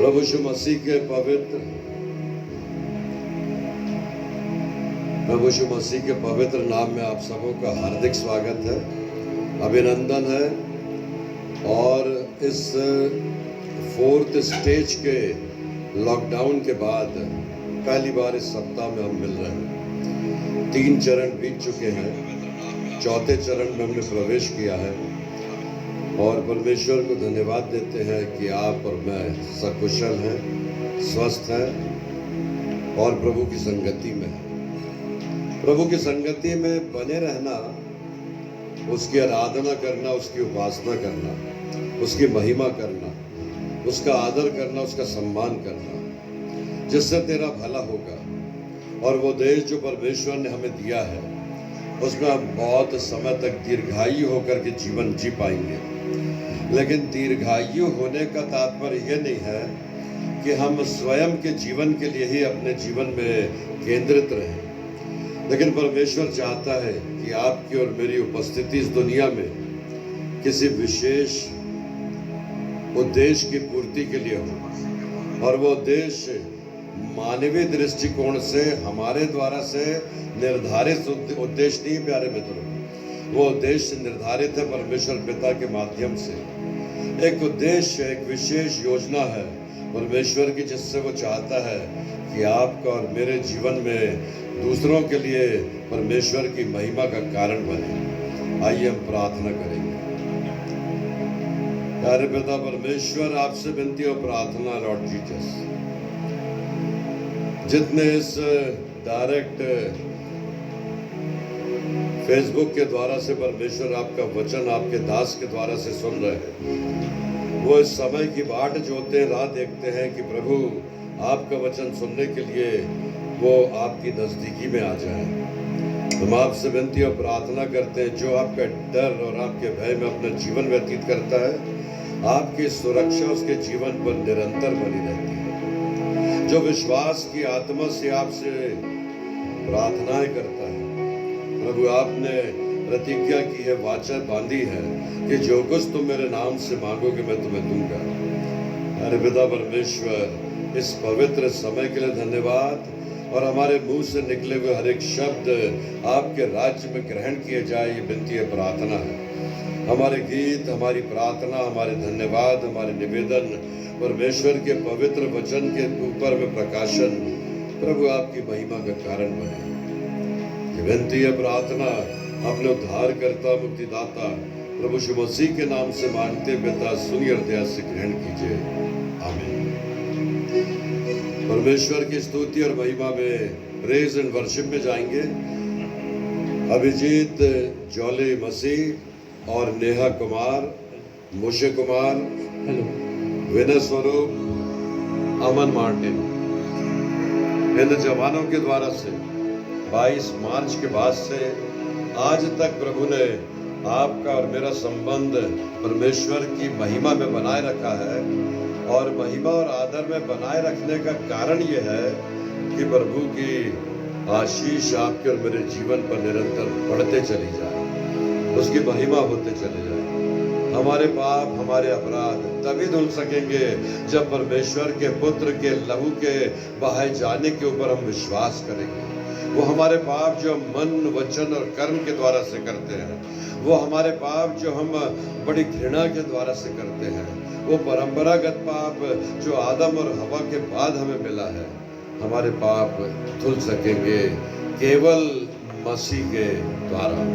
प्रभु यीशु मसीह के पवित्र नाम में आप सबों का हार्दिक स्वागत है, अभिनंदन है। और इस 4th स्टेज के लॉकडाउन के बाद पहली बार इस सप्ताह में हम मिल रहे हैं। 3 चरण बीत चुके हैं, 4थे चरण में हमने प्रवेश किया है और परमेश्वर को धन्यवाद देते हैं कि आप और मैं सकुशल हैं, स्वस्थ हैं और प्रभु की संगति में हैं। प्रभु की संगति में बने रहना, उसकी आराधना करना, उसकी उपासना करना, उसकी महिमा करना, उसका आदर करना, उसका सम्मान करना, जिससे तेरा भला होगा। और वो देश जो परमेश्वर ने हमें दिया है उसमें हम बहुत समय तक दीर्घायु होकर के जीवन जी पाएंगे। लेकिन दीर्घायु होने का तात्पर्य यह नहीं है कि हम स्वयं के जीवन के लिए ही अपने जीवन में केंद्रित रहें, लेकिन परमेश्वर चाहता है कि आपकी और मेरी उपस्थिति इस दुनिया में किसी विशेष उद्देश्य की पूर्ति के लिए हो। और वो उद्देश्य मानवीय दृष्टिकोण से हमारे द्वारा से निर्धारित उद्देश्य नहीं, प्यारे मित्रों। वो उद्देश्य निर्धारित है परमेश्वर पिता के माध्यम से। एक उद्देश्य, एक विशेष योजना है परमेश्वर की, जिससे वो चाहता है कि आपका और मेरे जीवन में दूसरों के लिए परमेश्वर की महिमा का कारण बने। आइए हम प्रार्थना करेंगे। प्यारे पिता परमेश्वर, आपसे विनती और प्रार्थना, लॉर्ड जीसस, जितने इस डायरेक्ट फेसबुक के द्वारा से परमेश्वर आपका वचन आपके दास के द्वारा से सुन रहे हैं, वो इस समय की बाट जोते हैं, राह देखते हैं कि प्रभु आपका वचन सुनने के लिए वो आपकी नज़दीकी में आ जाए। हम आपसे विनती और प्रार्थना करते हैं, जो आपका डर और आपके भय में अपना जीवन व्यतीत करता है, आपकी सुरक्षा उसके जीवन पर निरंतर बनी रहती है। जो विश्वास की आत्मा से आपसे प्रार्थनाएं करता है, प्रभु आपने प्रतिज्ञा की है, वाचा बांधी है कि जो कुछ तुम मेरे नाम से मांगोगे मैं तुम्हें दूंगा। अरे पिता परमेश्वर, इस पवित्र समय के लिए धन्यवाद। और हमारे मुंह से निकले हुए हर एक शब्द आपके राज्य में ग्रहण किए जाए, ये विनती है, प्रार्थना है। हमारे गीत, हमारी प्रार्थना, हमारे धन्यवाद, हमारे निवेदन परमेश्वर के पवित्र वचन के ऊपर में प्रकाशन प्रभु आपकी महिमा का कारण बने। विनती है, प्रार्थना अपने उद्धारकर्ता, मुक्तिदाता प्रभु यीशु मसीह के नाम से मांगते पिता, सुनिए और दया से ग्रहण कीजिए। आमीन। परमेश्वर की स्तुति और महिमा में प्रेज एंड वर्शिप में जाएंगे। अभिजीत जौले मसीह और नेहा कुमार, मुशे कुमार, विनय स्वरूप, अमन मार्टिन, इन जवानों के द्वारा से 22 मार्च के बाद से आज तक प्रभु ने आपका और मेरा संबंध परमेश्वर की महिमा में बनाए रखा है। और महिमा और आदर में बनाए रखने का कारण ये है कि प्रभु की आशीष आपके और मेरे जीवन पर निरंतर बढ़ते चली जाए, उसकी महिमा होते चले जाए। हमारे पाप, हमारे अपराध तभी धुल सकेंगे जब परमेश्वर के पुत्र के लहू के बहाए जाने के ऊपर हम विश्वास करेंगे। वो हमारे पाप जो हम मन, वचन और कर्म के द्वारा से करते हैं, वो हमारे पाप जो हम बड़ी घृणा के द्वारा से करते हैं, वो परंपरागत पाप जो आदम और हवा के बाद हमें मिला है, हमारे पाप धुल सकेंगे केवल मसीह के द्वारा।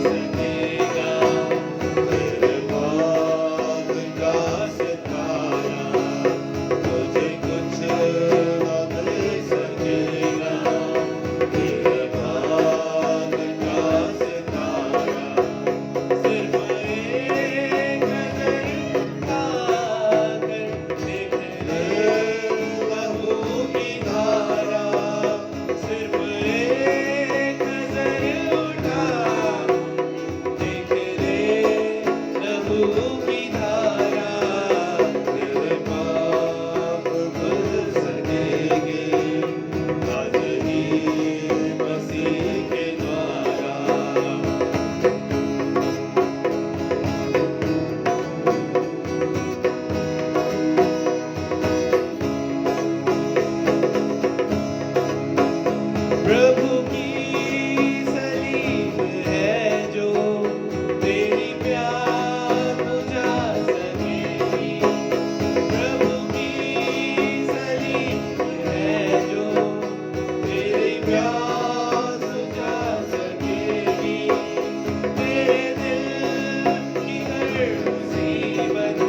सकेगा, तेरे भाग का सितारा तुझे कुछ न दे सकेगा, तेरे भाग का सितारा सिर्फ एक नजर उठाकर देख ले लहू की धारा, सिर्फ एक नजर उठा देख ले लहू की धारा, तेरे पाप धुल सकेंगे आज ही मसीह के द्वारा। प्रभु की सलीब है जो तेरी प्यास बुझा सकेगी, प्रभु की सलीब है जो तेरी प्यास बुझा सकेगी, तेरे दिल की हर मुसीबत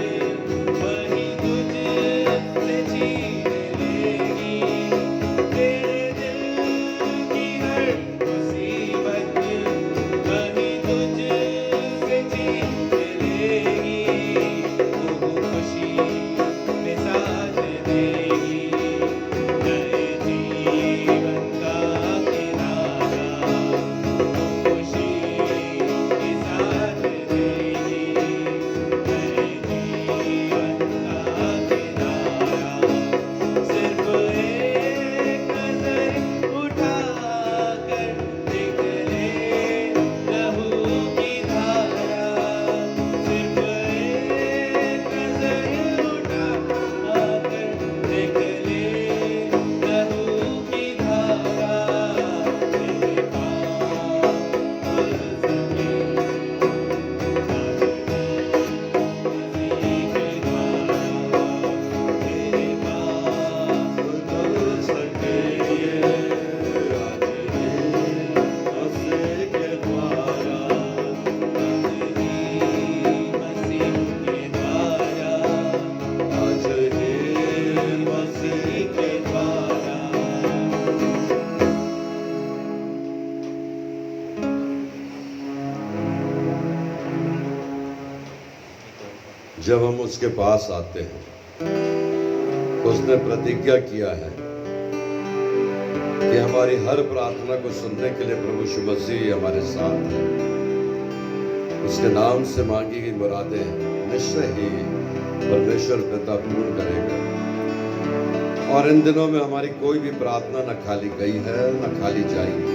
वही तुझसे छीन लेगी, तेरे दिल की हर मुसीबत वही तुझसे छीन लेगी, तू खुशी में साथ देगी नए जीवन का किनारा, तू खुशी में साथ देगी नए जीवन का किनारा, सिर्फ एक नजर उठाकर देख ले लहू की धारा, सिर्फ एक नजर उठाकर देख ले लहू की धारा, तेरे पाप धुल सकेंगे आज ही मसीह के द्वारा, तेरे पाप धुल सकेंगे आज ही मसीह के द्वारा, आज ही मसीह के द्वारा, आज ही मसीह के द्वारा। जब हम उसके पास आते हैं, उसने प्रतिज्ञा किया है कि हमारी हर प्रार्थना को सुनने के लिए प्रभु यीशु मसीह हमारे साथ है। उसके नाम से मांगी गई मुरादें निश्चय ही परमेश्वर पिता पूर्ण करेगा, और इन दिनों में हमारी कोई भी प्रार्थना न खाली गई है न खाली जाएगी।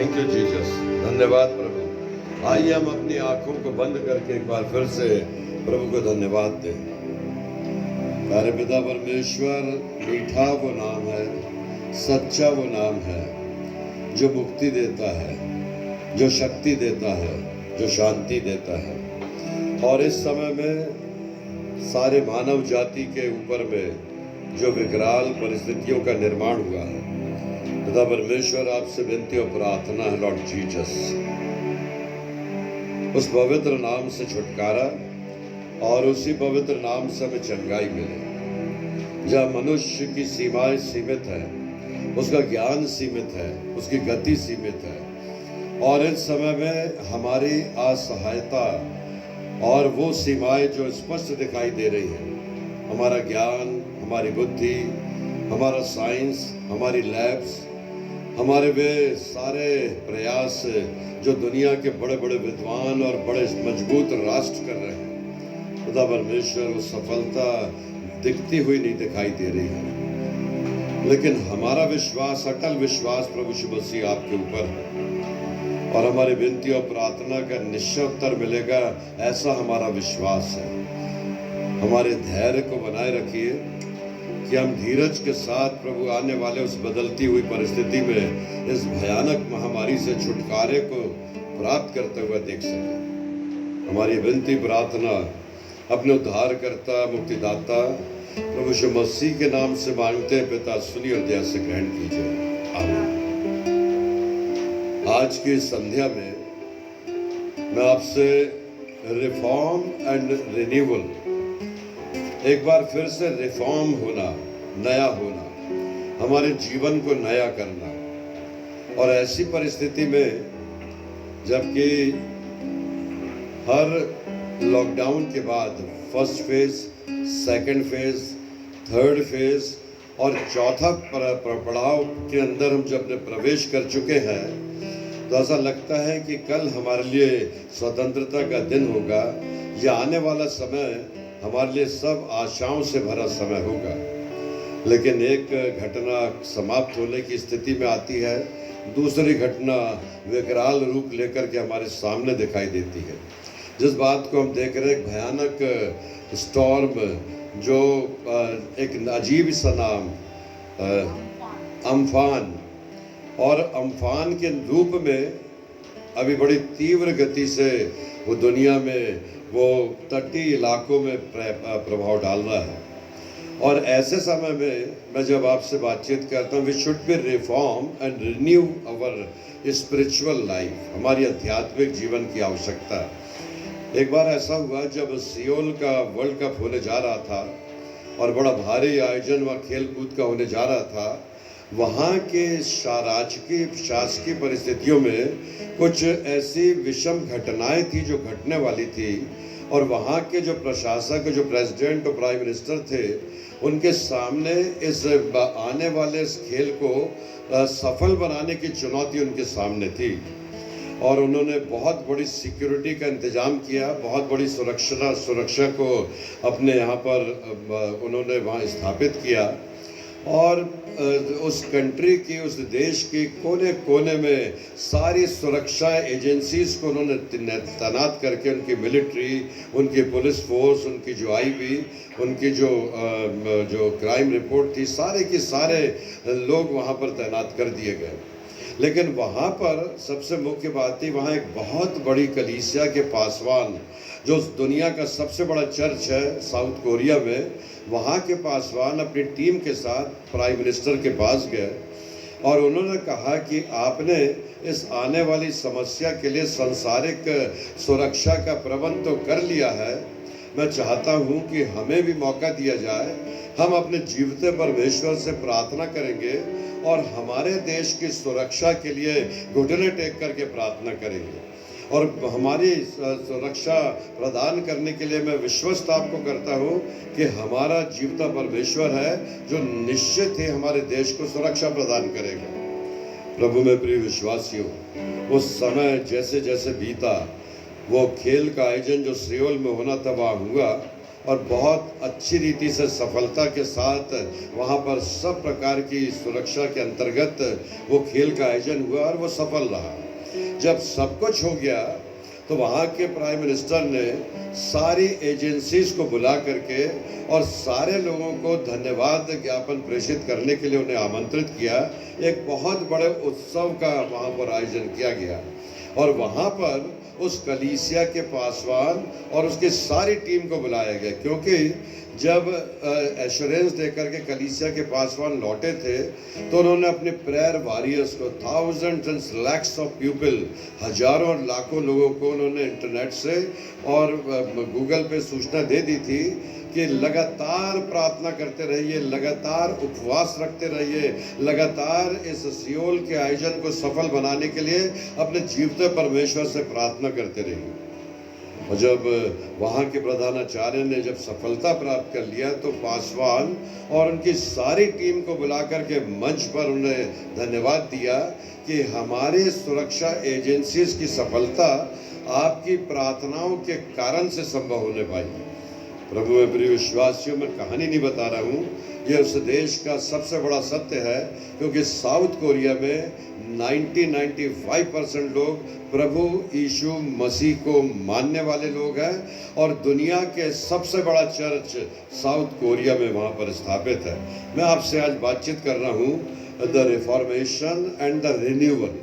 थैंक यू जीसस, धन्यवाद प्रभु। आइए हम अपनी आंखों को बंद करके एक बार फिर से प्रभु को धन्यवाद दें। प्यारे पिता परमेश्वर, मीठा वो नाम है, सच्चा वो नाम है जो मुक्ति देता है, जो शक्ति देता है, जो शांति देता है। और इस समय में सारे मानव जाति के ऊपर में जो विकराल परिस्थितियों का निर्माण हुआ है, पिता परमेश्वर आपसे विनती और प्रार्थना है लॉर्ड जीसस, उस पवित्र नाम से छुटकारा और उसी पवित्र नाम से हमें चंगाई मिले। जहाँ मनुष्य की सीमाएं सीमित है, उसका ज्ञान सीमित है, उसकी गति सीमित है, और इस समय में हमारी असहायता और वो सीमाएं जो स्पष्ट दिखाई दे रही हैं, हमारा ज्ञान, हमारी बुद्धि, हमारा साइंस, हमारी लैब्स, हमारे वे सारे प्रयास जो दुनिया के बड़े बड़े विद्वान और बड़े मजबूत राष्ट्र कर रहे हैं, खुदा परमेश्वर वो सफलता दिखती हुई नहीं दिखाई दे रही है। लेकिन हमारा विश्वास, अटल विश्वास प्रभु यीशु मसीह आपके ऊपर है, और हमारी विनती और प्रार्थना का निश्चय उत्तर मिलेगा, ऐसा हमारा विश्वास है। हमारे धैर्य को बनाए रखिए कि हम धीरज के साथ प्रभु आने वाले उस बदलती हुई परिस्थिति में इस भयानक महामारी से छुटकारे को प्राप्त करते हुए देख सकें। हमारी विनती प्रार्थना अपने उद्धारकर्ता, मुक्तिदाता प्रभु यीशु मसीह के नाम से मांगते हैं पिता, सुनिए और दया से ग्रहण कीजिए, आमीन। आज की संध्या में मैं आपसे रिफॉर्म एंड रिन्यूअल, एक बार फिर से रिफॉर्म होना, नया होना, हमारे जीवन को नया करना, और ऐसी परिस्थिति में जबकि हर लॉकडाउन के बाद first phase, second phase, third phase और चौथा पड़ाव के अंदर हम जब प्रवेश कर चुके हैं, तो ऐसा लगता है कि कल हमारे लिए स्वतंत्रता का दिन होगा। यह आने वाला समय हमारे लिए सब आशाओं से भरा समय होगा। लेकिन एक घटना समाप्त होने की स्थिति में आती है, दूसरी घटना विकराल रूप लेकर के हमारे सामने दिखाई देती है। जिस बात को हम देख रहे हैं, एक भयानक स्टॉर्म, जो एक अजीब सा नाम अम्फान, और अम्फान के रूप में अभी बड़ी तीव्र गति से वो दुनिया में, वो तटीय इलाकों में प्रभाव डाल रहा है। और ऐसे समय में मैं जब आपसे बातचीत करता हूँ, we should be reform and renew our spiritual life, हमारी आध्यात्मिक जीवन की आवश्यकता है। एक बार ऐसा हुआ जब सियोल का वर्ल्ड कप होने जा रहा था और बड़ा भारी आयोजन व खेल कूद का होने जा रहा था, वहाँ के शासकीय परिस्थितियों में कुछ ऐसी विषम घटनाएं थी जो घटने वाली थी, और वहाँ के जो प्रशासक, जो प्रेसिडेंट और प्राइम मिनिस्टर थे, उनके सामने इस आने वाले इस खेल को सफल बनाने की चुनौती उनके सामने थी। और उन्होंने बहुत बड़ी सिक्योरिटी का इंतज़ाम किया, बहुत बड़ी सुरक्षा को अपने यहाँ पर उन्होंने वहाँ स्थापित किया, और उस कंट्री की, उस देश के कोने कोने में सारी सुरक्षा एजेंसीज को उन्होंने तैनात करके, उनकी मिलिट्री, उनकी पुलिस फोर्स, उनकी जो आईबी, उनकी जो क्राइम रिपोर्ट थी, सारे के सारे लोग वहाँ पर तैनात कर दिए गए। लेकिन वहाँ पर सबसे मुख्य बात थी, वहाँ एक बहुत बड़ी कलीसिया के पासवान, जो दुनिया का सबसे बड़ा चर्च है साउथ कोरिया में, वहाँ के पासवान अपनी टीम के साथ प्राइम मिनिस्टर के पास गए और उन्होंने कहा कि आपने इस आने वाली समस्या के लिए सांसारिक सुरक्षा का प्रबंध तो कर लिया है, मैं चाहता हूँ कि हमें भी मौका दिया जाए, हम अपने जीवते परमेश्वर से प्रार्थना करेंगे और हमारे देश की सुरक्षा के लिए घुटने टेक करके प्रार्थना करेंगे, और हमारी सुरक्षा प्रदान करने के लिए मैं विश्वस्त आपको करता हूँ कि हमारा जीवता परमेश्वर है जो निश्चित ही हमारे देश को सुरक्षा प्रदान करेगा। प्रभु में प्रिय विश्वासियों, उस समय जैसे जैसे बीता, वो खेल का आयोजन जो सियोल में होना था वहाँ हुआ, और बहुत अच्छी रीति से सफलता के साथ वहाँ पर सब प्रकार की सुरक्षा के अंतर्गत वो खेल का आयोजन हुआ और वो सफल रहा। जब सब कुछ हो गया तो वहाँ के प्राइम मिनिस्टर ने सारी एजेंसीज को बुला करके और सारे लोगों को धन्यवाद ज्ञापन प्रेषित करने के लिए उन्हें आमंत्रित किया। एक बहुत बड़े उत्सव का वहाँ पर आयोजन किया गया और वहाँ पर उस कलीसिया के पासवान और उसकी सारी टीम को बुलाया गया, क्योंकि जब एश्योरेंस देकर के कलीसिया के पासवान लौटे थे तो उन्होंने अपने प्रेयर वॉरियर्स को, thousands and lakhs of people, हजारों और लाखों लोगों को उन्होंने इंटरनेट से और गूगल पे सूचना दे दी थी कि लगातार प्रार्थना करते रहिए, लगातार उपवास रखते रहिए, लगातार इस सियोल के आयोजन को सफल बनाने के लिए अपने जीवते परमेश्वर से प्रार्थना करते रहिए। और जब वहाँ के प्रधानाचार्य ने जब सफलता प्राप्त कर लिया तो पासवान और उनकी सारी टीम को बुला करके मंच पर उन्हें धन्यवाद दिया कि हमारे सुरक्षा एजेंसीज की सफलता आपकी प्रार्थनाओं के कारण से संभव होने पाई। प्रभु में प्रिय विश्वासियों, मैं कहानी नहीं बता रहा हूँ, यह उस देश का सबसे बड़ा सत्य है, क्योंकि साउथ कोरिया में 95% लोग प्रभु यीशु मसीह को मानने वाले लोग हैं और दुनिया के सबसे बड़ा चर्च साउथ कोरिया में वहाँ पर स्थापित है। मैं आपसे आज बातचीत कर रहा हूँ the reformation and the renewal.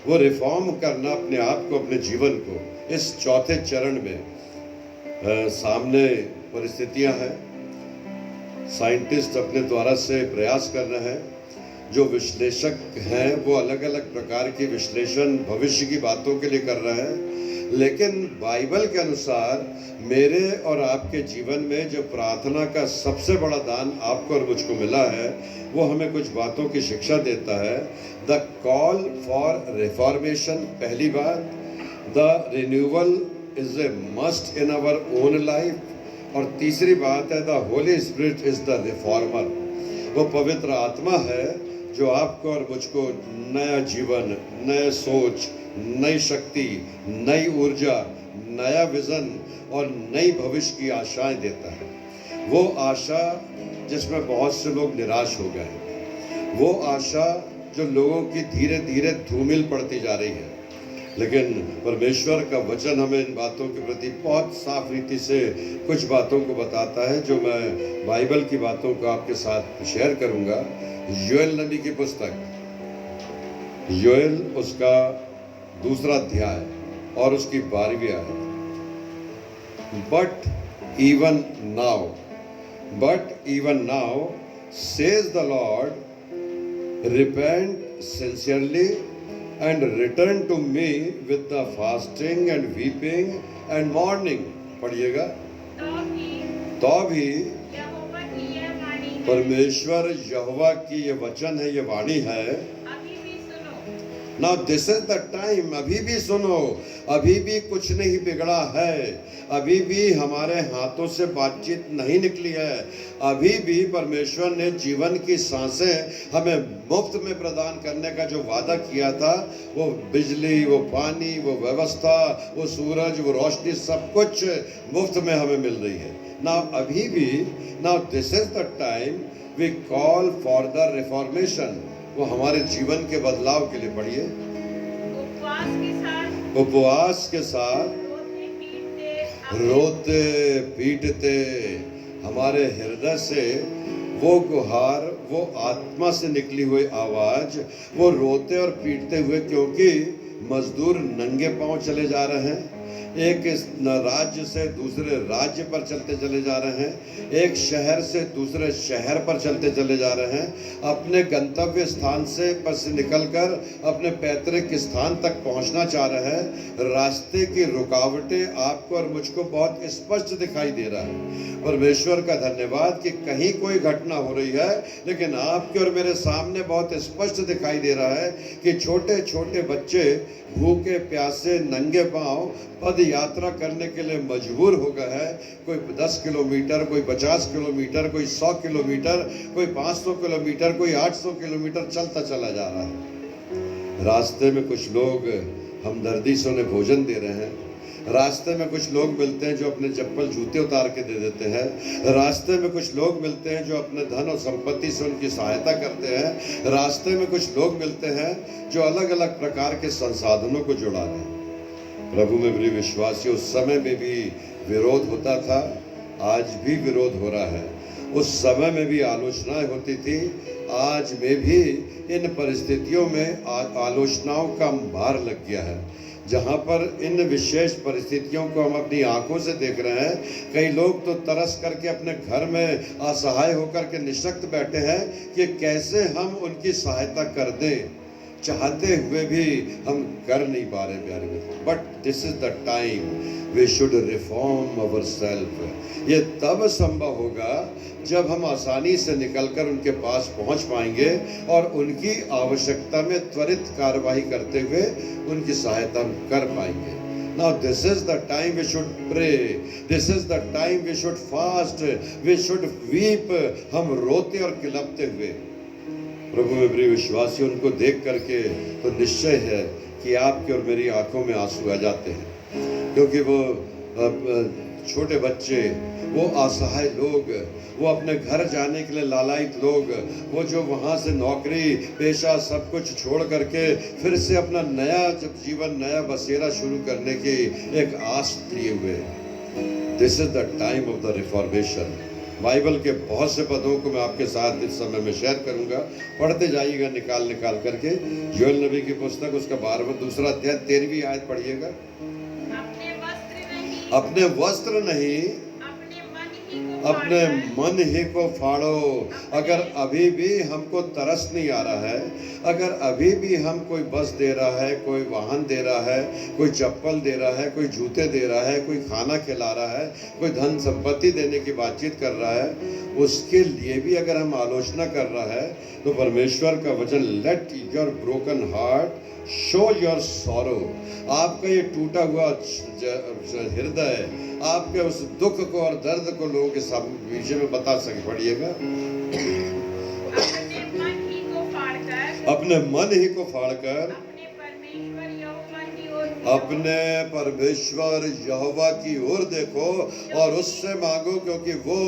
वो रिफॉर्म करना अपने आप को, अपने जीवन को, इस चौथे चरण में सामने परिस्थितियां हैं। साइंटिस्ट अपने द्वारा से प्रयास कर रहे हैं, जो विश्लेषक हैं वो अलग अलग प्रकार के विश्लेषण भविष्य की बातों के लिए कर रहे हैं, लेकिन बाइबल के अनुसार मेरे और आपके जीवन में जो प्रार्थना का सबसे बड़ा दान आपको और मुझको मिला है वो हमें कुछ बातों की शिक्षा देता है। द कॉल फॉर रिफॉर्मेशन पहली बात, the renewal is a must in our own life, और तीसरी बात है the Holy Spirit is the reformer. वो पवित्र आत्मा है जो आपको और मुझको नया जीवन, नया सोच, नई शक्ति, नई ऊर्जा, नया विजन और नई भविष्य की आशाएं देता है। वो आशा जिसमें बहुत से लोग निराश हो गए, वो आशा जो लोगों की धीरे धीरे धूमिल पड़ती जा रही है, लेकिन परमेश्वर का वचन हमें इन बातों के प्रति बहुत साफ रीति से कुछ बातों को बताता है, जो मैं बाइबल की बातों को आपके साथ शेयर करूंगा। योएल नबी की पुस्तक, योएल उसका 2 अध्याय और उसकी 12वीं आयत। But even now says the Lord, repent sincerely and return to me with the fasting and weeping and mourning। पढ़िएगा। तो भी यहोवा की यह वाणी है, परमेश्वर यहोवा की ये वचन है, ये वाणी है। अभी भी सुनो। Now this is the time, अभी भी सुनो, अभी भी कुछ नहीं बिगड़ा है, अभी भी हमारे हाथों से बातचीत नहीं निकली है, अभी भी परमेश्वर ने जीवन की सांसें हमें मुफ्त में प्रदान करने का जो वादा किया था, वो बिजली, वो पानी, वो व्यवस्था, वो सूरज, वो रोशनी, सब कुछ मुफ्त में हमें मिल रही है। नाउ अभी भी, now this is the time we call for the reformation. वो हमारे जीवन के बदलाव के लिए पढ़िए। उपवास के साथ रोते पीटते हमारे हृदय से वो गुहार, वो आत्मा से निकली हुई आवाज, वो रोते और पीटते हुए, क्योंकि मजदूर नंगे पांव चले जा रहे हैं, एक राज्य से दूसरे राज्य पर चलते चले जा रहे हैं, एक शहर से दूसरे शहर पर चलते चले जा रहे हैं, अपने गंतव्य स्थान से निकलकर अपने पैतृक स्थान तक पहुंचना चाह रहे हैं। रास्ते की रुकावटें आपको और मुझको बहुत स्पष्ट दिखाई दे रहा है। परमेश्वर का धन्यवाद कि कहीं कोई घटना हो रही है, लेकिन आपके और मेरे सामने बहुत स्पष्ट दिखाई दे रहा है कि छोटे छोटे बच्चे भूखे प्यासे नंगे पांव पद यात्रा करने के लिए मजबूर हो गए हैं। कोई 10 किलोमीटर, कोई 50 किलोमीटर, कोई 100 किलोमीटर, कोई 500 किलोमीटर, कोई 800 किलोमीटर चलता चला जा रहा है। रास्ते में कुछ लोग हमदर्दी से उन्हें भोजन दे रहे हैं, रास्ते में कुछ लोग मिलते हैं जो अपने चप्पल जूते उतार के दे देते हैं। रास्ते में कुछ लोग मिलते हैं जो अपने धन और संपत्ति से उनकी सहायता करते हैं। रास्ते में कुछ लोग मिलते हैं जो अलग अलग प्रकार के संसाधनों को जुड़ा रहे हैं। प्रभु में प्रिय विश्वासी, उस समय में भी विरोध होता था, आज भी विरोध हो रहा है। उस समय में भी आलोचनाएं होती थी, आज में भी इन परिस्थितियों में आलोचनाओं का भार लग गया है। जहाँ पर इन विशेष परिस्थितियों को हम अपनी आंखों से देख रहे हैं, कई लोग तो तरस करके अपने घर में असहाय होकर के निशक्त बैठे हैं कि कैसे हम उनकी सहायता कर दें, चाहते हुए भी हम कर नहीं पा रहे प्यारे मित्र। But this is the time we should reform our self. ये तब संभव होगा जब हम आसानी से निकलकर उनके पास पहुंच पाएंगे और उनकी आवश्यकता में त्वरित कार्यवाही करते हुए उनकी सहायता कर पाएंगे। Now this is the time we should pray. This is the time we should fast. We should weep. हम रोते और किलपते हुए प्रभु में प्रिय विश्वासी, उनको देख करके तो निश्चय है कि आपकी और मेरी आंखों में आंसू आ जाते हैं, क्योंकि वो छोटे बच्चे, वो असहाय लोग, वो अपने घर जाने के लिए लालायित लोग, वो जो वहाँ से नौकरी पेशा सब कुछ छोड़ करके फिर से अपना नया जीवन, नया बसेरा शुरू करने की एक आस लिए हुए। This is the time of the reformation. Bible के बहुत से पदों को मैं आपके साथ इस समय में शेयर करूंगा, पढ़ते जाइएगा निकाल करके। योएल नबी की पुस्तक, उसका 12वां दूसरा अध्याय 13वीं आयत पढ़िएगा। अपने वस्त्र नहीं, अपने मन ही को फाड़ो। अगर अभी भी हमको तरस नहीं आ रहा है, अगर अभी भी हम कोई बस दे रहा है, कोई वाहन दे रहा है, कोई चप्पल दे रहा है, कोई जूते दे रहा है, कोई खाना खिला रहा है, कोई धन संपत्ति देने की बातचीत कर रहा है, उसके लिए भी अगर हम आलोचना कर रहा है, तो परमेश्वर का वचन, let your broken heart show your sorrow. आपका ये टूटा हुआ हृदय, आपके उस दुख को और दर्द को लोगों के विषय में बता सके। पढ़िएगा, अपने मन ही को फाड़कर अपने परमेश्वर यहोवा की ओर देखो और उससे मांगो, क्योंकि वो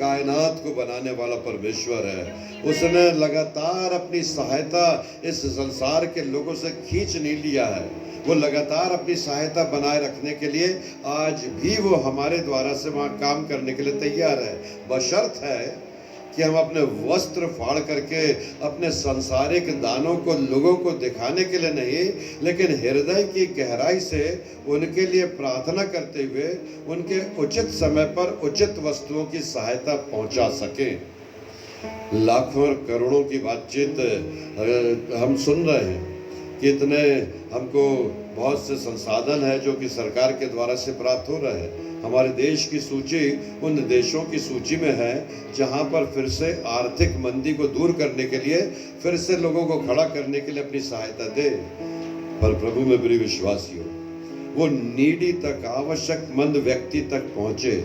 कायनात को बनाने वाला परमेश्वर है। उसने लगातार अपनी सहायता इस संसार के लोगों से खींच नहीं लिया है, वो लगातार अपनी सहायता बनाए रखने के लिए आज भी वो हमारे द्वारा से वहाँ काम करने के लिए तैयार है। बशर्त है कि हम अपने वस्त्र फाड़ करके अपने सांसारिक दानों को लोगों को दिखाने के लिए नहीं, लेकिन हृदय की गहराई से उनके लिए प्रार्थना करते हुए उनके उचित समय पर उचित वस्तुओं की सहायता पहुंचा सकें। लाखों और करोड़ों की बातचीत हम सुन रहे हैं कि इतने हमको बहुत से संसाधन है जो कि सरकार के द्वारा से प्राप्त हो रहे हैं। हमारे देश की सूची उन देशों की सूची में है जहां पर फिर से आर्थिक मंदी को दूर करने के लिए, फिर से लोगों को खड़ा करने के लिए अपनी सहायता दे। पर प्रभु में प्रिय विश्वासियों, वो नीडी तक, आवश्यकमंद व्यक्ति तक पहुंचे।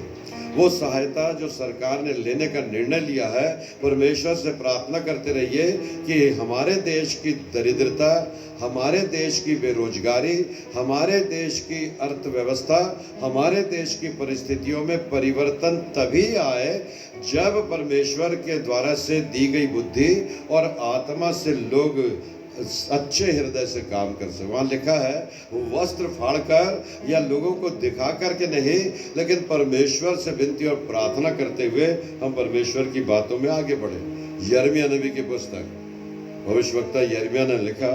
वो सहायता जो सरकार ने लेने का निर्णय लिया है, परमेश्वर से प्रार्थना करते रहिए कि हमारे देश की दरिद्रता, हमारे देश की बेरोजगारी, हमारे देश की अर्थव्यवस्था, हमारे देश की परिस्थितियों में परिवर्तन तभी आए जब परमेश्वर के द्वारा से दी गई बुद्धि और आत्मा से लोग अच्छे हृदय से काम कर सके। वहाँ लिखा है, वस्त्र फाड़कर या लोगों को दिखा करके नहीं, लेकिन परमेश्वर से विनती और प्रार्थना करते हुए हम परमेश्वर की बातों में आगे बढ़े। यिर्मयाह नबी की पुस्तक, भविष्यवक्ता यिर्मयाह ने लिखा,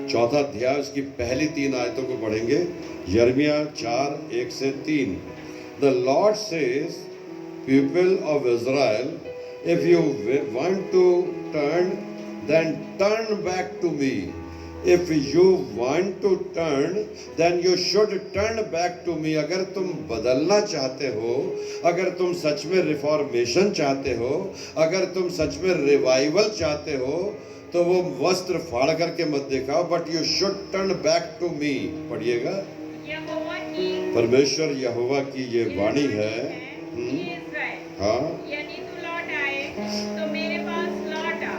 4वां अध्याय उसकी पहली 3 आयतों को पढ़ेंगे। यिर्मयाह 4:1-3। The Lord says, people of Israel, if you want to turn, then turn back to me. If you want to turn, then you should turn back to me. अगर तुम बदलना चाहते हो, अगर तुम सच में रिफॉर्मेशन चाहते हो, अगर तुम सच में रिवाइवल चाहते हो, तो वो वस्त्र फाड़ करके मत दिखाओ, but you should turn back to me. पढ़िएगा, परमेश्वर यहोवा की ये वाणी है। हाँ, यदि तू लौट आए तो मेरे पास लौट आ।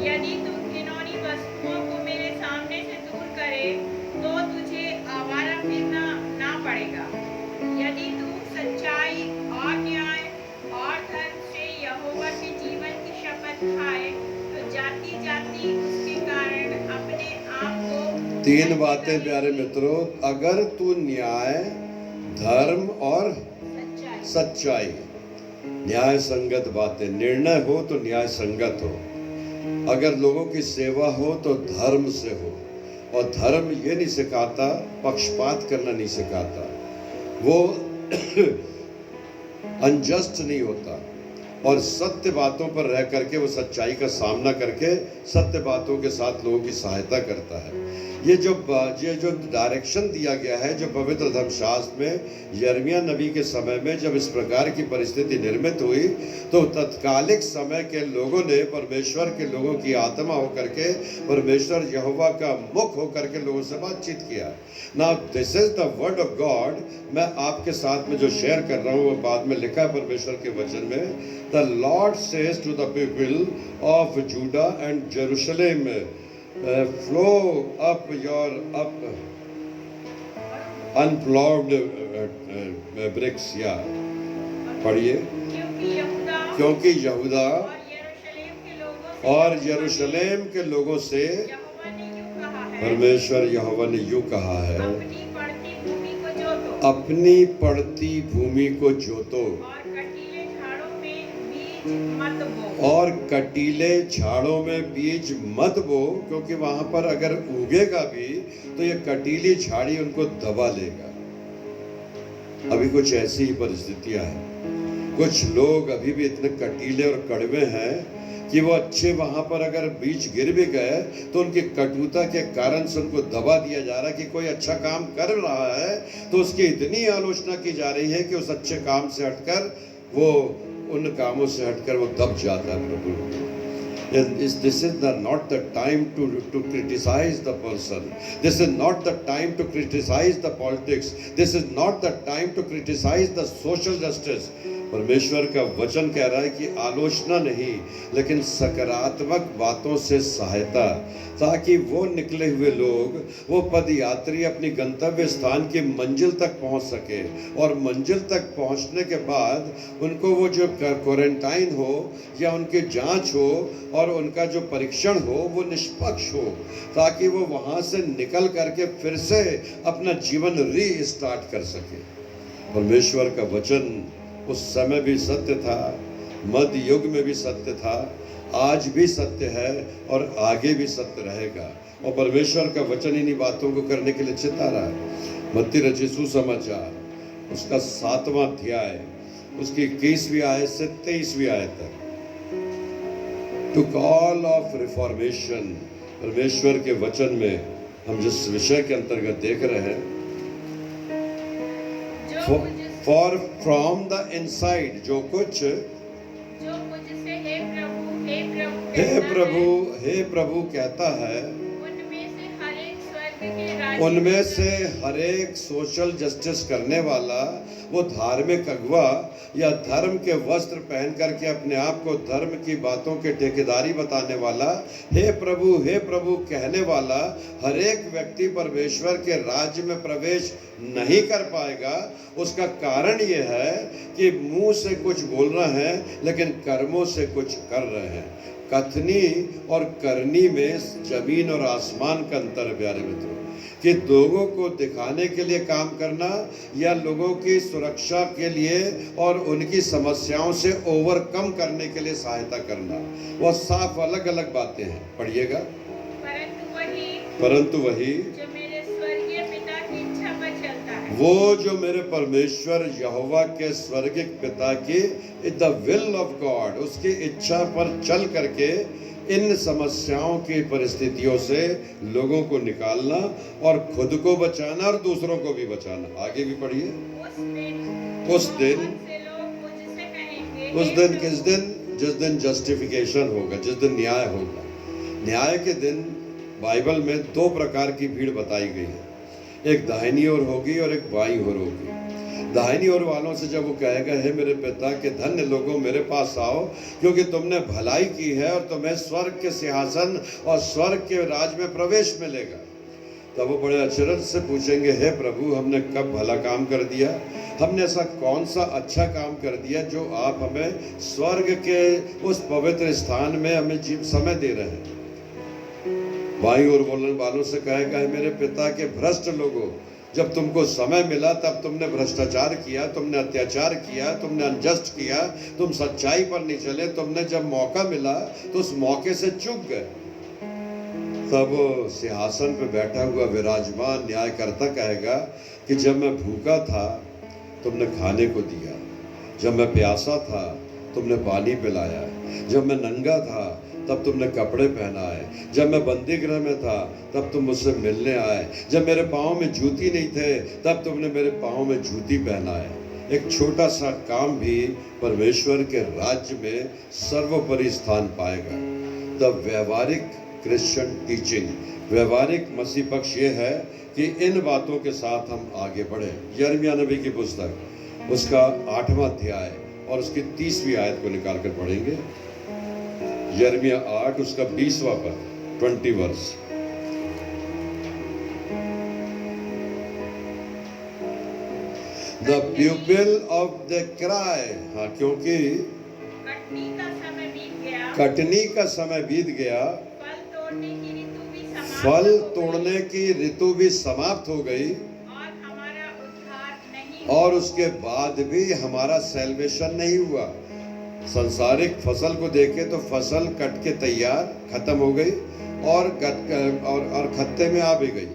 यदि तू घिनौनी वस्तुओं को मेरे सामने से दूर करे तो तुझे आवारा फिरना ना पड़ेगा। तीन बातें प्यारे मित्रों, अगर तू न्याय, धर्म और सच्चाई, न्याय संगत बातें, निर्णय हो तो न्याय संगत हो, अगर लोगों की सेवा हो तो धर्म से हो। और धर्म ये नहीं सिखाता, पक्षपात करना नहीं सिखाता, वो अनजस्ट नहीं होता, और सत्य बातों पर रह करके वो सच्चाई का सामना करके सत्य बातों के साथ लोगों की सहायता करता है। ये जो डायरेक्शन दिया गया है, जो पवित्र धर्मशास्त्र में यिर्मयाह नबी के समय में जब इस प्रकार की परिस्थिति निर्मित हुई, तो तत्कालिक समय के लोगों ने परमेश्वर के लोगों की आत्मा होकर के, परमेश्वर यहोवा का मुख होकर के लोगों से बातचीत किया। Now this is the word of God. मैं आपके साथ में जो शेयर कर रहा हूँ वो बाद में लिखा है परमेश्वर के वचन में। The Lord says to the people of Judah and Jerusalem, flow up your unplowed bricks। या पढ़िए, क्योंकि यहूदा और यरूशलेम के लोगों से परमेश्वर यहोवा ने यूं कहा है, अपनी पड़ती भूमि को जोतो और कटीले झाड़ों में बीज मत बो, क्योंकि वहां पर अगर उगेगा भी तो ये कटीली झाड़ी उनको दबा लेगा। अभी कुछ ऐसी ही परिस्थितियां हैं। कुछ लोग अभी भी इतने कटीले और कड़वे हैं कि वो अच्छे वहां पर अगर बीज गिर भी गए तो उनकी कटुता के कारण से उनको दबा दिया जा रहा है। कि कोई अच्छा काम कर रहा है तो उसकी इतनी आलोचना की जा रही है कि उस अच्छे काम से हटकर वो, उन कामों से हटकर वो दब जाता है। प्रभु, this is not the time to criticize the person. This is not the time to criticize the politics. This is not the time to criticize the social justice. परमेश्वर का वचन कह रहा है कि आलोचना नहीं, लेकिन सकारात्मक बातों से सहायता, ताकि वो निकले हुए लोग, वो पदयात्री अपनी गंतव्य स्थान की मंजिल तक पहुंच सके, और मंजिल तक पहुंचने के बाद उनको वो जो क्वारंटाइन हो या उनकी जांच हो और उनका जो परीक्षण हो वो निष्पक्ष हो, ताकि वो वहां से निकल करके फिर से अपना जीवन रीस्टार्ट कर सके। परमेश्वर का वचन उस समय भी सत्य था, मध्य युग में भी सत्य था, आज भी सत्य है और आगे भी सत्य रहेगा। और परमेश्वर का वचन इन्हीं बातों को करने के लिए चिता रहा है। मत्ती रचित सुसमाचार उसका 7वां अध्याय, उसकी 21वीं आयत से 23वीं आयत तक, टू कॉल ऑफ रिफॉर्मेशन। परमेश्वर के वचन में हम जिस विषय के अंतर्गत देख रहे हैं, फॉर फ्रॉम द इनसाइड, जो कुछ से हे प्रभु कहता है, उनमें से हर एक सोशल जस्टिस करने वाला, वो धार्मिक अगुवा या धर्म के वस्त्र पहन करके अपने आप को धर्म की बातों के ठेकेदारी बताने वाला, हे प्रभु कहने वाला हर एक व्यक्ति परमेश्वर के राज्य में प्रवेश नहीं कर पाएगा। उसका कारण ये है कि मुंह से कुछ बोल रहे हैं लेकिन कर्मों से कुछ कर रहे हैं। कथनी और करनी में जमीन और आसमान का अंतर, प्यारे मित्रों, कि लोगों को दिखाने के लिए काम करना या लोगों की सुरक्षा के लिए और उनकी समस्याओं से ओवरकम करने के लिए सहायता करना, वह साफ अलग अलग बातें हैं। पढ़िएगा, परंतु वही जो मेरे स्वर्गीय पिता की इच्छा पर चलता है, वो जो मेरे परमेश्वर यहोवा के स्वर्गीय पिता की द विल ऑफ गॉड, उसकी इच्छा पर चल करके इन समस्याओं की परिस्थितियों से लोगों को निकालना और खुद को बचाना और दूसरों को भी बचाना। आगे भी पढ़िए। उस दिन किस दिन? जिस दिन जस्टिफिकेशन होगा, जिस दिन न्याय होगा। न्याय के दिन बाइबल में 2 प्रकार की भीड़ बताई गई है, एक दाहिनी ओर होगी और एक बाईं ओर होगी। दाहिनी ओर वालों से जब वो कहेगा, हे मेरे पिता के धन्य लोगों मेरे पास आओ, क्योंकि तुमने भलाई की है और तुम्हें स्वर्ग के सिंहासन और स्वर्ग के राज में प्रवेश मिलेगा, तब वो बड़े अचरज से पूछेंगे, हे प्रभु हमने कब भला काम कर दिया? हमने ऐसा कौन सा अच्छा काम कर दिया जो आप हमें स्वर्ग के उस पवित्र स्थान में हमें समय दे रहे हैं? बाईं ओर बोलने वालों से कहेगा, मेरे पिता के भ्रष्ट लोगों, जब तुमको समय मिला तब तुमने भ्रष्टाचार किया, तुमने अत्याचार किया, तुमने अनजस्ट किया, तुम सच्चाई पर नहीं चले, तुमने जब मौका मिला तो उस मौके से चूक गए। तब सिंहासन पे बैठा हुआ विराजमान न्यायकर्ता कहेगा कि जब मैं भूखा था तुमने खाने को दिया, जब मैं प्यासा था तुमने पानी पिलाया, जब मैं नंगा था तब तुमने कपड़े पहनाए, जब मैं बंदी गृह में था तब तुम मुझसे मिलने आए, जब मेरे पाँव में जूती नहीं थे तब तुमने मेरे पाँव में जूती पहनाए। एक छोटा सा काम भी परमेश्वर के राज्य में सर्वोपरि स्थान पाएगा। द व्यवहारिक क्रिश्चियन टीचिंग, व्यवहारिक मसीह पक्ष ये है कि इन बातों के साथ हम आगे बढ़े। यिर्मयाह नबी की पुस्तक उसका 8वां अध्याय और उसकी 30वीं आयत को निकाल कर पढ़ेंगे। यिर्मयाह 8 उसका 20वां पद, 20 verse. The pupil of the cry, हाँ, क्योंकि कटनी का समय बीत गया, कटनी का समय बीत गया, फल तोड़ने की ऋतु भी समाप्त हो फल तोड़ने की ऋतु भी समाप्त हो गई, और हमारा उद्धार नहीं और उसके बाद भी हमारा सेल्वेशन नहीं हुआ। संसारिक फसल को देखे तो फसल कट के तैयार खत्म हो गई और खत्ते में आ भी गई।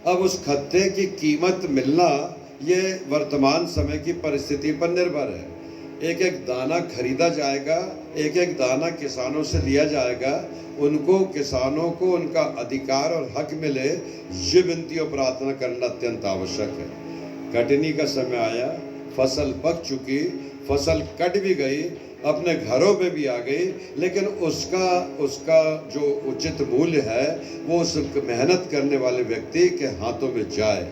अब उस खत्ते की कीमत मिलना ये वर्तमान समय की परिस्थिति पर निर्भर है। एक एक दाना खरीदा जाएगा, एक एक दाना किसानों से लिया जाएगा, उनको, किसानों को उनका अधिकार और हक मिले, ये विनती और प्रार्थना करना अत्यंत आवश्यक है। कटनी का समय आया, फसल पक चुकी, फसल कट भी गई, अपने घरों में भी आ गई, लेकिन उसका जो उचित मूल्य है वो उस मेहनत करने वाले व्यक्ति के हाथों में जाए,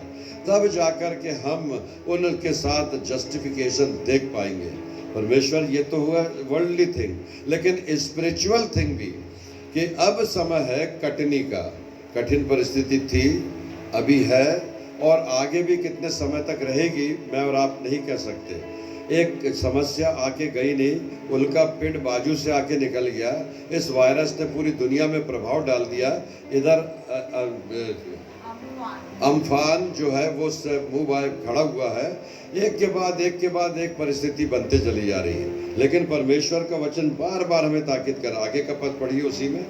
तब जाकर के हम उनके साथ जस्टिफिकेशन देख पाएंगे। परमेश्वर, ये तो हुआ वर्ल्डली थिंग, लेकिन स्पिरिचुअल थिंग भी कि अब समय है कटनी का। कठिन परिस्थिति थी, अभी है, और आगे भी कितने समय तक रहेगी मैं और आप नहीं कह सकते। एक समस्या आके गई नहीं, उल्का पिंड बाजू से आके निकल गया। इस वायरस ने पूरी दुनिया में प्रभाव डाल दिया। इधर अम्फान जो है वो मुंह बाय खड़ा हुआ है। एक के बाद एक परिस्थिति बनते चली जा रही है, लेकिन परमेश्वर का वचन बार बार हमें ताकीद कर, आगे का पद पढ़िए उसी में।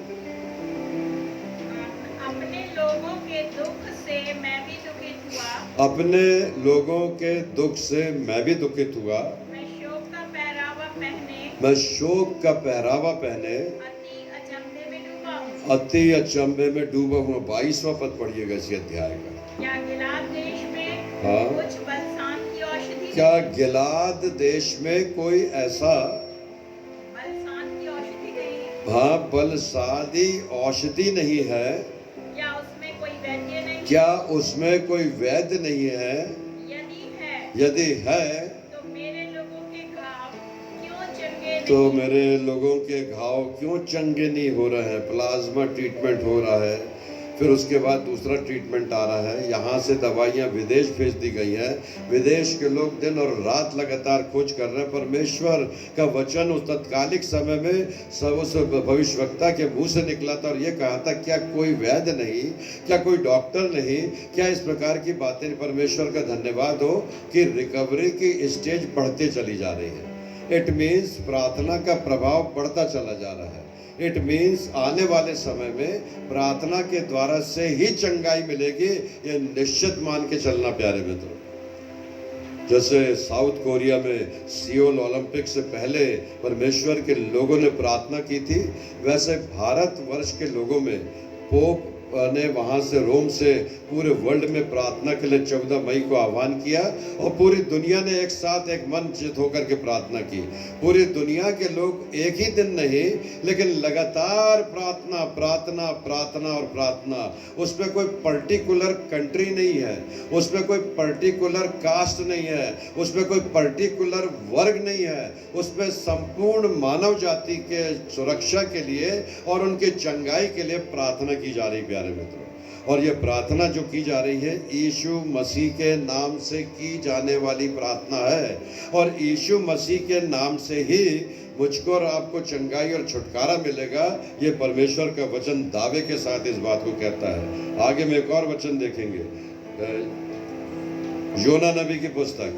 अपने लोगों के दुख से मैं भी दुखित हुआ, अपने लोगों के दुख से मैं भी दुखित हुआ, मैं शोक का पहरावा पहने, मैं शोक का पहरावा पहने अति अचंभे में डूबा हूँ। अति अचंभे में डूबा हुआ। 22वां पद पढ़िएगा इसी अध्याय का। क्या गिलाद देश में हाँ। कुछ बलसान की औषधि, क्या गिलाद देश में कोई ऐसा बलसान की औषधि नहीं, हाँ बलसादी औषधि नहीं है? क्या उसमें कोई वैद्य नहीं, क्या उसमें कोई वैद्य नहीं है? यदि है तो मेरे लोगों के घाव क्यों चंगे नहीं, तो मेरे लोगों के घाव क्यों चंगे नहीं हो रहे हैं? प्लाज्मा ट्रीटमेंट हो रहा है, फिर उसके बाद दूसरा ट्रीटमेंट आ रहा है, यहाँ से दवाइयाँ विदेश भेज दी गई हैं, विदेश के लोग दिन और रात लगातार खोज कर रहे हैं। परमेश्वर का वचन उस तत्कालिक समय में सब उस भविष्यवक्ता के मुंह से निकला था और ये कहा था, क्या कोई वैद्य नहीं, क्या कोई डॉक्टर नहीं, क्या इस प्रकार की बातें? परमेश्वर का धन्यवाद हो कि रिकवरी की स्टेज बढ़ते चली जा रही है। इट मीन्स प्रार्थना का प्रभाव बढ़ता चला जा रहा है। इट मीन्स आने वाले समय में प्रार्थना के द्वारा से ही चंगाई मिलेगी, ये निश्चित मान के चलना प्यारे मित्रों। जैसे साउथ कोरिया में सियोल ओलंपिक से पहले परमेश्वर के लोगों ने प्रार्थना की थी, वैसे भारतवर्ष के लोगों में पोप ने वहाँ से रोम से पूरे वर्ल्ड में प्रार्थना के लिए 14 मई को आह्वान किया और पूरी दुनिया ने एक साथ एक मन चित होकर के प्रार्थना की। पूरी दुनिया के लोग एक ही दिन नहीं, लेकिन लगातार प्रार्थना प्रार्थना प्रार्थना और प्रार्थना। उसमें कोई पर्टिकुलर कंट्री नहीं है, उसमें कोई पर्टिकुलर कास्ट नहीं है, उसमें कोई पर्टिकुलर वर्ग नहीं है, उसमें संपूर्ण मानव जाति के सुरक्षा के लिए और उनके चंगाई के लिए प्रार्थना की जा रही है। प्यारे मित्रों। और ये प्रार्थना जो की जा रही है यीशु मसीह के नाम से की जाने वाली प्रार्थना है, और यीशु मसीह के नाम से ही मुझको और आपको चंगाई और छुटकारा मिलेगा। ये परमेश्वर का वचन दावे के साथ इस बात को कहता है। आगे में एक और वचन देखेंगे, योना नबी की पुस्तक,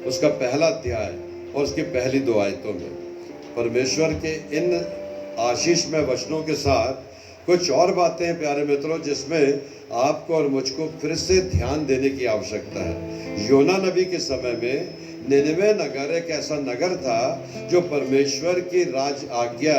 उसका पहला अध्याय और उसकी पहली 2 आयतों में परमेश्वर के इन आशीषमय वचनों के साथ कुछ और बातें हैं प्यारे मित्रों, जिसमें आपको और मुझको फिर से ध्यान देने की आवश्यकता है। योना नबी के समय में निनवे नगर एक ऐसा नगर था जो परमेश्वर की राज आज्ञा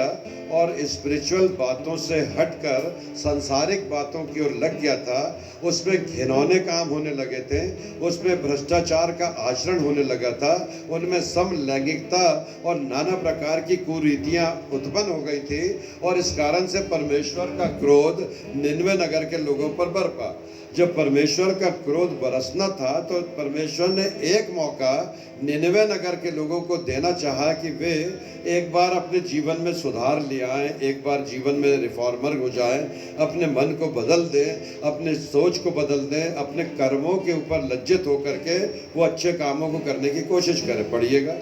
और स्पिरिचुअल बातों से हटकर सांसारिक बातों की ओर लग गया था। उसमें घिनौने काम होने लगे थे, उसमें भ्रष्टाचार का आचरण होने लगा था, उनमें समलैंगिकता और नाना प्रकार की कुरीतियां उत्पन्न हो गई थी, और इस कारण से परमेश्वर का क्रोध निनवे नगर के लोगों पर बरपा। जब परमेश्वर का क्रोध बरसना था तो परमेश्वर ने एक मौका निनवे नगर के लोगों को देना चाहा कि वे एक बार अपने जीवन में सुधार ले आएं, एक बार जीवन में रिफॉर्मर हो जाएं, अपने मन को बदल दें, अपने सोच को बदल दें, अपने कर्मों के ऊपर लज्जित होकर के वो अच्छे कामों को करने की कोशिश करें। पढ़िएगा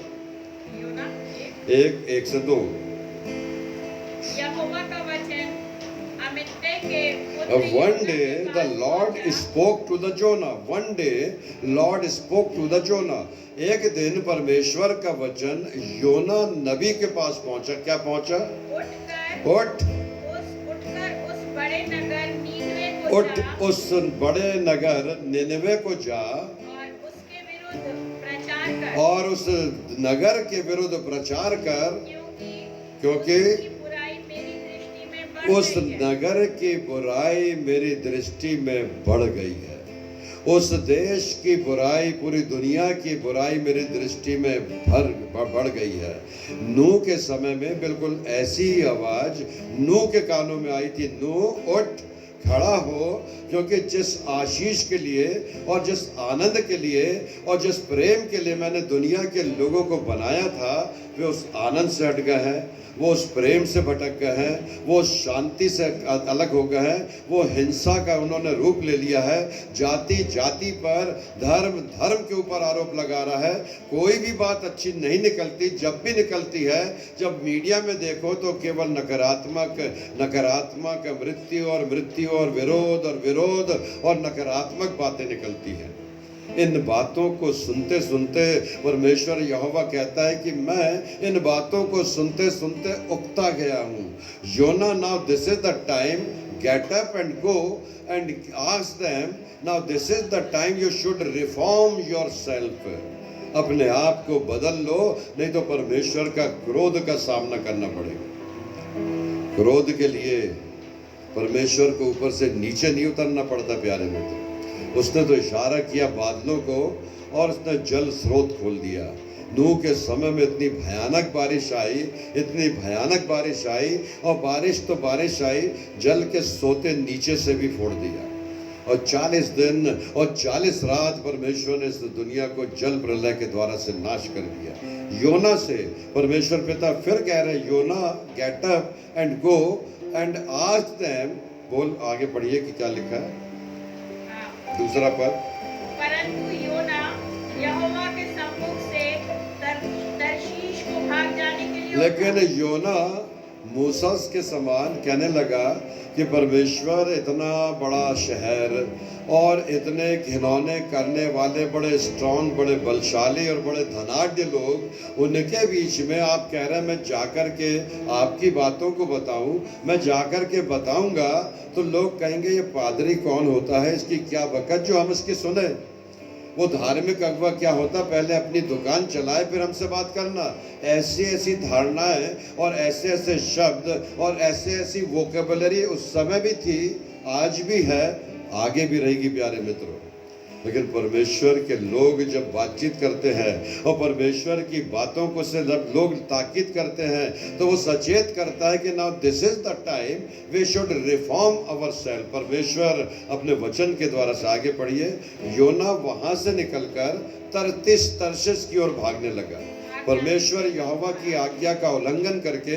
योना 1 से 2। यहोवा का वचन अमित्ते के One day the Lord spoke to the Jonah. One day Lord spoke to the Jonah. एक दिन परमेश्वर का वचन योना नबी के पास पहुंचा। क्या पहुंचा? उठकर उस बड़े नगर नीनवे को उठ जा, उस बड़े नगर निनवे को जा और उसके विरुद्ध प्रचार कर, और उस नगर के विरुद्ध प्रचार कर, क्योंकि उसकी बुराई मेरी दृष्टि में बढ़ उस गई है। नगर की बुराई मेरी दृष्टि में बढ़ गई है। उस देश की बुराई, पूरी दुनिया की बुराई मेरी दृष्टि में बढ़ गई है। नूह के समय में बिल्कुल ऐसी ही आवाज नूह के कानों में आई थी, नूह उठ खड़ा हो, क्योंकि जिस आशीष के लिए और जिस आनंद के लिए और जिस प्रेम के लिए मैंने दुनिया के लोगों को बनाया था, वे उस आनंद से हट गए हैं, वो उस प्रेम से भटक गए हैं, वो शांति से अलग हो गए हैं, वो हिंसा का उन्होंने रूप ले लिया है, जाति जाति पर, धर्म धर्म के ऊपर आरोप लगा रहा है। कोई भी बात अच्छी नहीं निकलती, जब भी निकलती है, जब मीडिया में देखो तो केवल नकारात्मक मृत्यु और विरोध और नकारात्मक बातें निकलती हैं। इन बातों को सुनते सुनते परमेश्वर यहोवा कहता है कि मैं इन बातों को सुनते सुनते उकता गया हूँ। योना, now this is the time, get up and go and ask them, now this is the time you should reform yourself. अपने आप को बदल लो, नहीं तो परमेश्वर का क्रोध का सामना करना पड़ेगा। क्रोध के लिए परमेश्वर को ऊपर से नीचे नहीं उतरना पड़ता प्यारे मित्र। उसने तो इशारा किया बादलों को और उसने जल स्रोत खोल दिया। नूह के समय में इतनी भयानक बारिश आई और बारिश तो बारिश आई, जल के सोते नीचे से भी फोड़ दिया। और 40 दिन और 40 रात परमेश्वर ने इस दुनिया को जल प्रलय के द्वारा से नाश कर दिया। योना से परमेश्वर पिता फिर कह रहे, योना get up and go and ask them. बोल, आगे पढ़िए कि क्या लिखा है। दूसरा पद, परंतु योना यहोवा के सम्मुख से तर्शीश को भाग जाने के लिए लेकिन योना मूसा के समान कहने लगा कि परमेश्वर इतना बड़ा शहर और इतने घिनौने करने वाले, बड़े स्ट्रॉन्ग, बड़े बलशाली और बड़े धनाढ्य लोग, उनके बीच में आप कह रहे हैं मैं जाकर के आपकी बातों को बताऊं। मैं जाकर के बताऊंगा तो लोग कहेंगे ये पादरी कौन होता है, इसकी क्या बकत जो हम इसकी सुने। वो धार्मिक अगुवा क्या होता, पहले अपनी दुकान चलाए फिर हमसे बात करना। ऐसी ऐसी धारणाएं और ऐसे ऐसे शब्द और ऐसे ऐसी वोकेबलरी उस समय भी थी, आज भी है, आगे भी रहेगी प्यारे मित्रों। लेकिन परमेश्वर के लोग जब बातचीत करते हैं और परमेश्वर की बातों को से जब लोग ताकीद करते हैं तो वो सचेत करता है कि now this is the time we should reform our self. परमेश्वर अपने वचन के द्वारा से आगे पढ़िए। योना वहां से निकलकर तर्शीश की ओर भागने लगा। परमेश्वर यहोवा की आज्ञा का उल्लंघन करके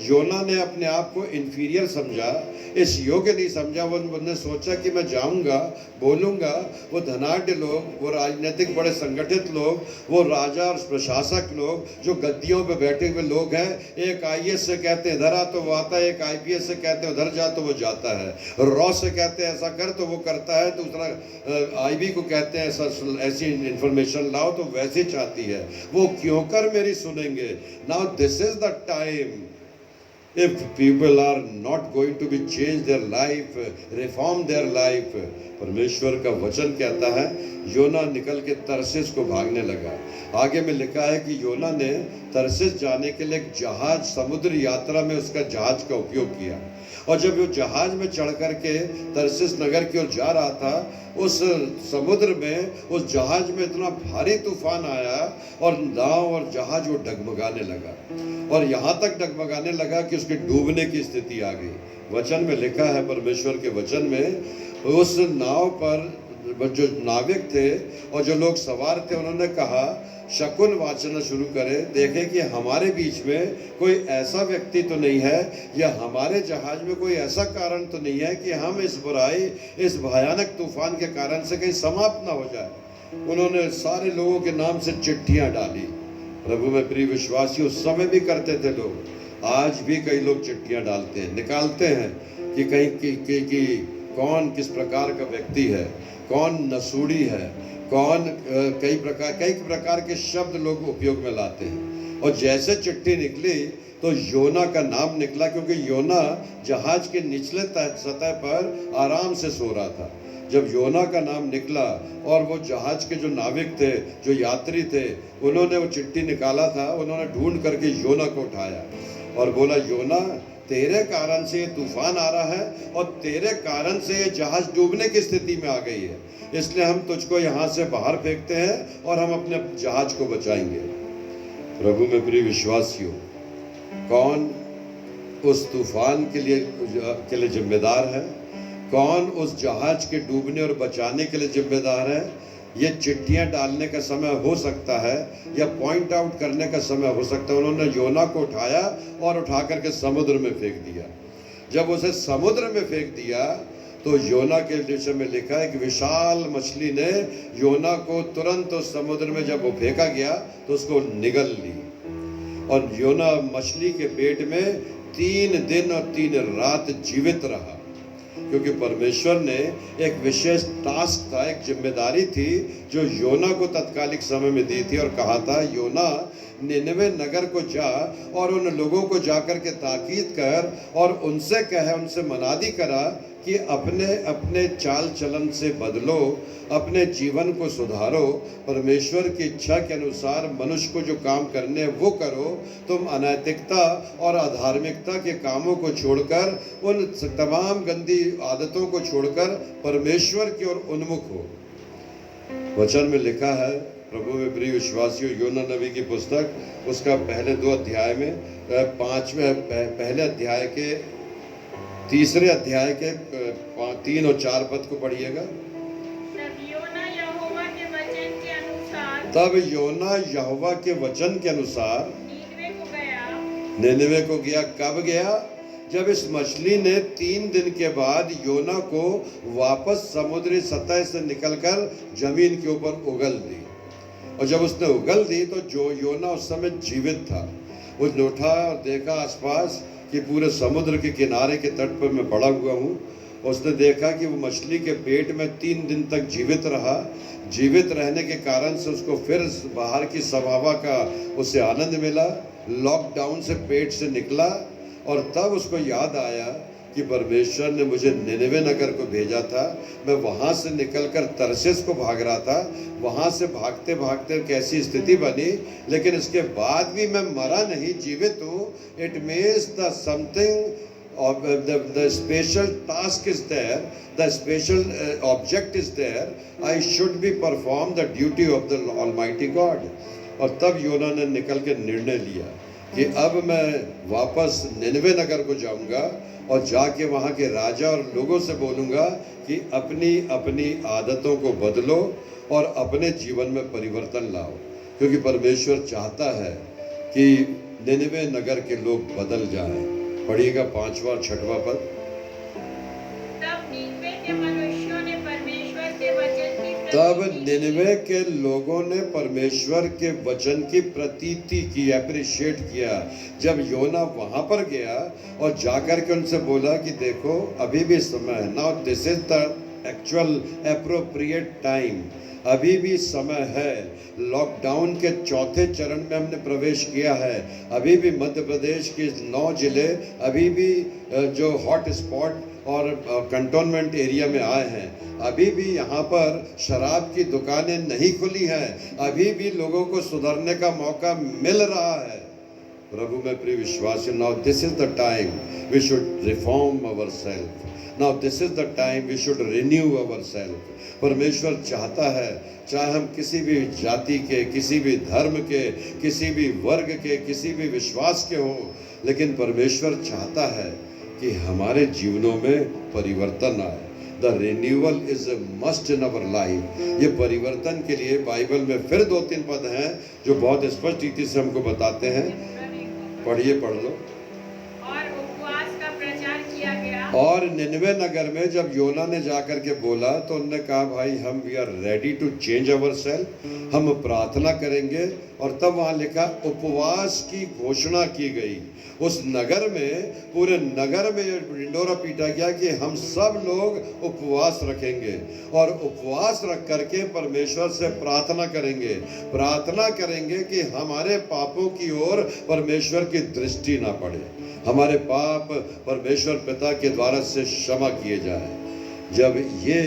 योना ने अपने आप को इंफीरियर समझा, इस योग्य नहीं समझा। वो उन्होंने सोचा कि मैं जाऊंगा, बोलूंगा। वो धनाढ्य लोग, वो राजनीतिक बड़े संगठित लोग, वो राजा और प्रशासक लोग जो गद्दियों पे बैठे हुए लोग हैं, एक आईएएस से कहते हैं इधर आ तो वो आता है, एक आईपीएस से कहते हैं उधर जा तो वो जाता है, रॉ से कहते हैं ऐसा कर तो वो करता है, दूसरा आईबी को कहते हैं ऐसी इंफॉर्मेशन लाओ तो वैसे चाहती है। वो क्यों कर मेरी सुनेंगे? Now this is the time. If people are not going to be change their life, reform their life, परमेश्वर का वचन कहता है योना निकल के तरसीस को भागने लगा। आगे में लिखा है कि योना ने तरसीस जाने के लिए एक जहाज, समुद्र यात्रा में उसका जहाज का उपयोग किया। और जब वो जहाज में चढ़ करके तरसीस नगर की ओर जा रहा था, उस समुद्र में उस जहाज में इतना भारी तूफान आया और नाव और जहाज वो डगमगाने लगा, और यहाँ तक डगमगाने लगा कि उसके डूबने की स्थिति आ गई। वचन में लिखा है, परमेश्वर के वचन में, उस नाव पर जो नाविक थे और जो लोग सवार थे उन्होंने कहा, शकुन वाचना शुरू करें, देखें कि हमारे बीच में कोई ऐसा व्यक्ति तो नहीं है या हमारे जहाज में कोई ऐसा कारण तो नहीं है कि हम इस बुराई, इस भयानक तूफान के कारण से कहीं समाप्त ना हो जाए। उन्होंने सारे लोगों के नाम से चिट्ठियां डाली। प्रभु में प्रिय विश्वासी, उस समय भी करते थे लोग, आज भी कई लोग चिट्ठियां डालते हैं, निकालते हैं कि कहीं कि कौन किस प्रकार का व्यक्ति है, कौन नसूड़ी है, कौन कई प्रकार के शब्द लोग उपयोग में लाते हैं। और जैसे चिट्ठी निकली तो योना का नाम निकला, क्योंकि योना जहाज के निचले सतह पर आराम से सो रहा था। जब योना का नाम निकला और वो जहाज के जो नाविक थे, जो यात्री थे, उन्होंने वो चिट्ठी निकाला था, उन्होंने ढूंढ करके योना को उठाया और बोला, योना तेरे कारण से ये तूफान आ रहा है और तेरे कारण से ये जहाज डूबने की स्थिति में आ गई है, इसलिए हम तुझको यहाँ से बाहर फेंकते हैं और हम अपने जहाज को बचाएंगे। प्रभु में प्रिय विश्वासियों, कौन उस तूफान के लिए जिम्मेदार है? कौन उस जहाज के डूबने और बचाने के लिए जिम्मेदार है? ये चिट्ठियां डालने का समय हो सकता है या पॉइंट आउट करने का समय हो सकता है। उन्होंने योना को उठाया और उठा करके समुद्र में फेंक दिया। जब उसे समुद्र में फेंक दिया तो योना के विषय में लिखा है कि विशाल मछली ने योना को तुरंत उस समुद्र में, जब वो फेंका गया तो उसको निगल ली, और योना मछली के पेट में 3 दिन और 3 रात जीवित रहा। क्योंकि परमेश्वर ने एक विशेष टास्क था, एक जिम्मेदारी थी जो योना को तत्कालिक समय में दी थी, और कहा था, योना निनवे नगर को जा और उन लोगों को जाकर के ताकीद कर और उनसे कहे, उनसे मनादी करा कि अपने अपने चाल चलन से बदलो, अपने जीवन को सुधारो, परमेश्वर की इच्छा के अनुसार मनुष्य को जो काम करने हैं वो करो। तुम अनैतिकता और अधार्मिकता के कामों को छोड़कर, उन तमाम गंदी आदतों को छोड़कर परमेश्वर की ओर उन्मुख हो। वचन में लिखा है, प्रभु में प्रिय विश्वासियों, योना नबी की पुस्तक उसका पहले 2 अध्याय में, पहले अध्याय के 3 अध्याय के 3 और 4 पद को पढ़िएगा। तब योना यहोवा के वचन के अनुसार निनवे को गया। कब गया? जब इस मछली ने 3 दिन के बाद योना को वापस समुद्री सतह से निकलकर जमीन के ऊपर उगल दी, और जब उसने उगल दी तो जो योना उस समय जीवित था, वो उठा और देखा आसपास कि पूरे समुद्र के किनारे के तट पर मैं पड़ा हुआ हूँ। उसने देखा कि वो मछली के पेट में 3 दिन तक जीवित रहा। जीवित रहने के कारण से उसको फिर बाहर की सभावा का उसे आनंद मिला, लॉकडाउन से पेट से निकला, और तब उसको याद आया कि परमेश्वर ने मुझे निनवे नगर को भेजा था। मैं वहाँ से निकलकर तरसीस को भाग रहा था, वहाँ से भागते भागते कैसी स्थिति बनी, लेकिन इसके बाद भी मैं मरा नहीं, जीवित हूँ। It means the something of the special task is there, the special object is there. I should be perform the duty of the Almighty God. और तब योना ने निकल के निर्णय लिया कि अब मैं वापस निनवे नगर को जाऊंगा और जाके वहाँ के राजा और लोगों से बोलूँगा कि अपनी अपनी आदतों को बदलो और अपने जीवन में परिवर्तन लाओ, क्योंकि परमेश्वर चाहता है कि निनवे नगर के लोग बदल जाएं। पढ़िएगा 5वां और 6वां पद। तब निनवे के लोगों ने परमेश्वर के वचन की प्रतीति की, अप्रिशिएट किया। जब योना वहां पर गया और जाकर के उनसे बोला कि देखो अभी भी समय है, now this is the actual appropriate time, अभी भी समय है। लॉकडाउन के चौथे चरण में हमने प्रवेश किया है। अभी भी मध्य प्रदेश के 9 जिले अभी भी जो हॉट स्पॉट और कंटोनमेंट एरिया में आए हैं। अभी भी यहाँ पर शराब की दुकानें नहीं खुली हैं। अभी भी लोगों को सुधरने का मौका मिल रहा है। प्रभु में प्रिय विश्वासी, now this is the time we should reform our self. Now this is the time we should renew ourselves. परमेश्वर चाहता है, चाहे हम किसी भी जाति के, किसी भी धर्म के, किसी भी वर्ग के, किसी भी विश्वास के हों, लेकिन परमेश्वर चाहता है कि हमारे जीवनों में परिवर्तन आए। The renewal is a must in our life. ये परिवर्तन के लिए बाइबल में फिर 2-3 पद हैं जो बहुत स्पष्ट रीति से हमको बताते हैं। पढ़िए, पढ़ लो। और निनवे नगर में जब योना ने जाकर के बोला तो उन्होंने कहा भाई हम we are ready to change our self, हम प्रार्थना करेंगे। और तब वहाँ लिखा उपवास की घोषणा की गई। उस नगर में, पूरे नगर में ढिंढोरा पीटा गया कि हम सब लोग उपवास रखेंगे और उपवास रख करके परमेश्वर से प्रार्थना करेंगे कि हमारे पापों की ओर परमेश्वर की दृष्टि ना पड़े, हमारे पाप परमेश्वर पिता के द्वारा से क्षमा किए जाए। जब ये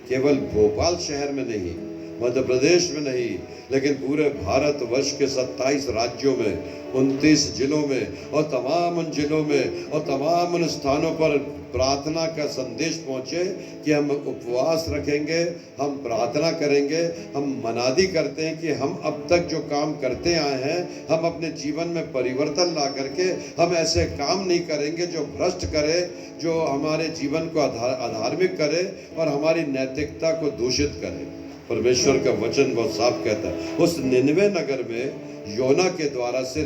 केवल भोपाल शहर में नहीं, मध्य प्रदेश में नहीं, लेकिन पूरे भारत वर्ष के 27 राज्यों में, 29 जिलों में और तमाम उन जिलों में और तमाम उन स्थानों पर प्रार्थना का संदेश पहुंचे कि हम उपवास रखेंगे, हम प्रार्थना करेंगे। हम मनादी करते हैं कि हम अब तक जो काम करते आए हैं, हम अपने जीवन में परिवर्तन ला करके हम ऐसे काम नहीं करेंगे जो भ्रष्ट करे, जो हमारे जीवन को अधार्मिक करे और हमारी नैतिकता को दूषित करे। परमेश्वर का वचन बहुत साफ कहता है। उस निनवे नगर में योना के द्वारा से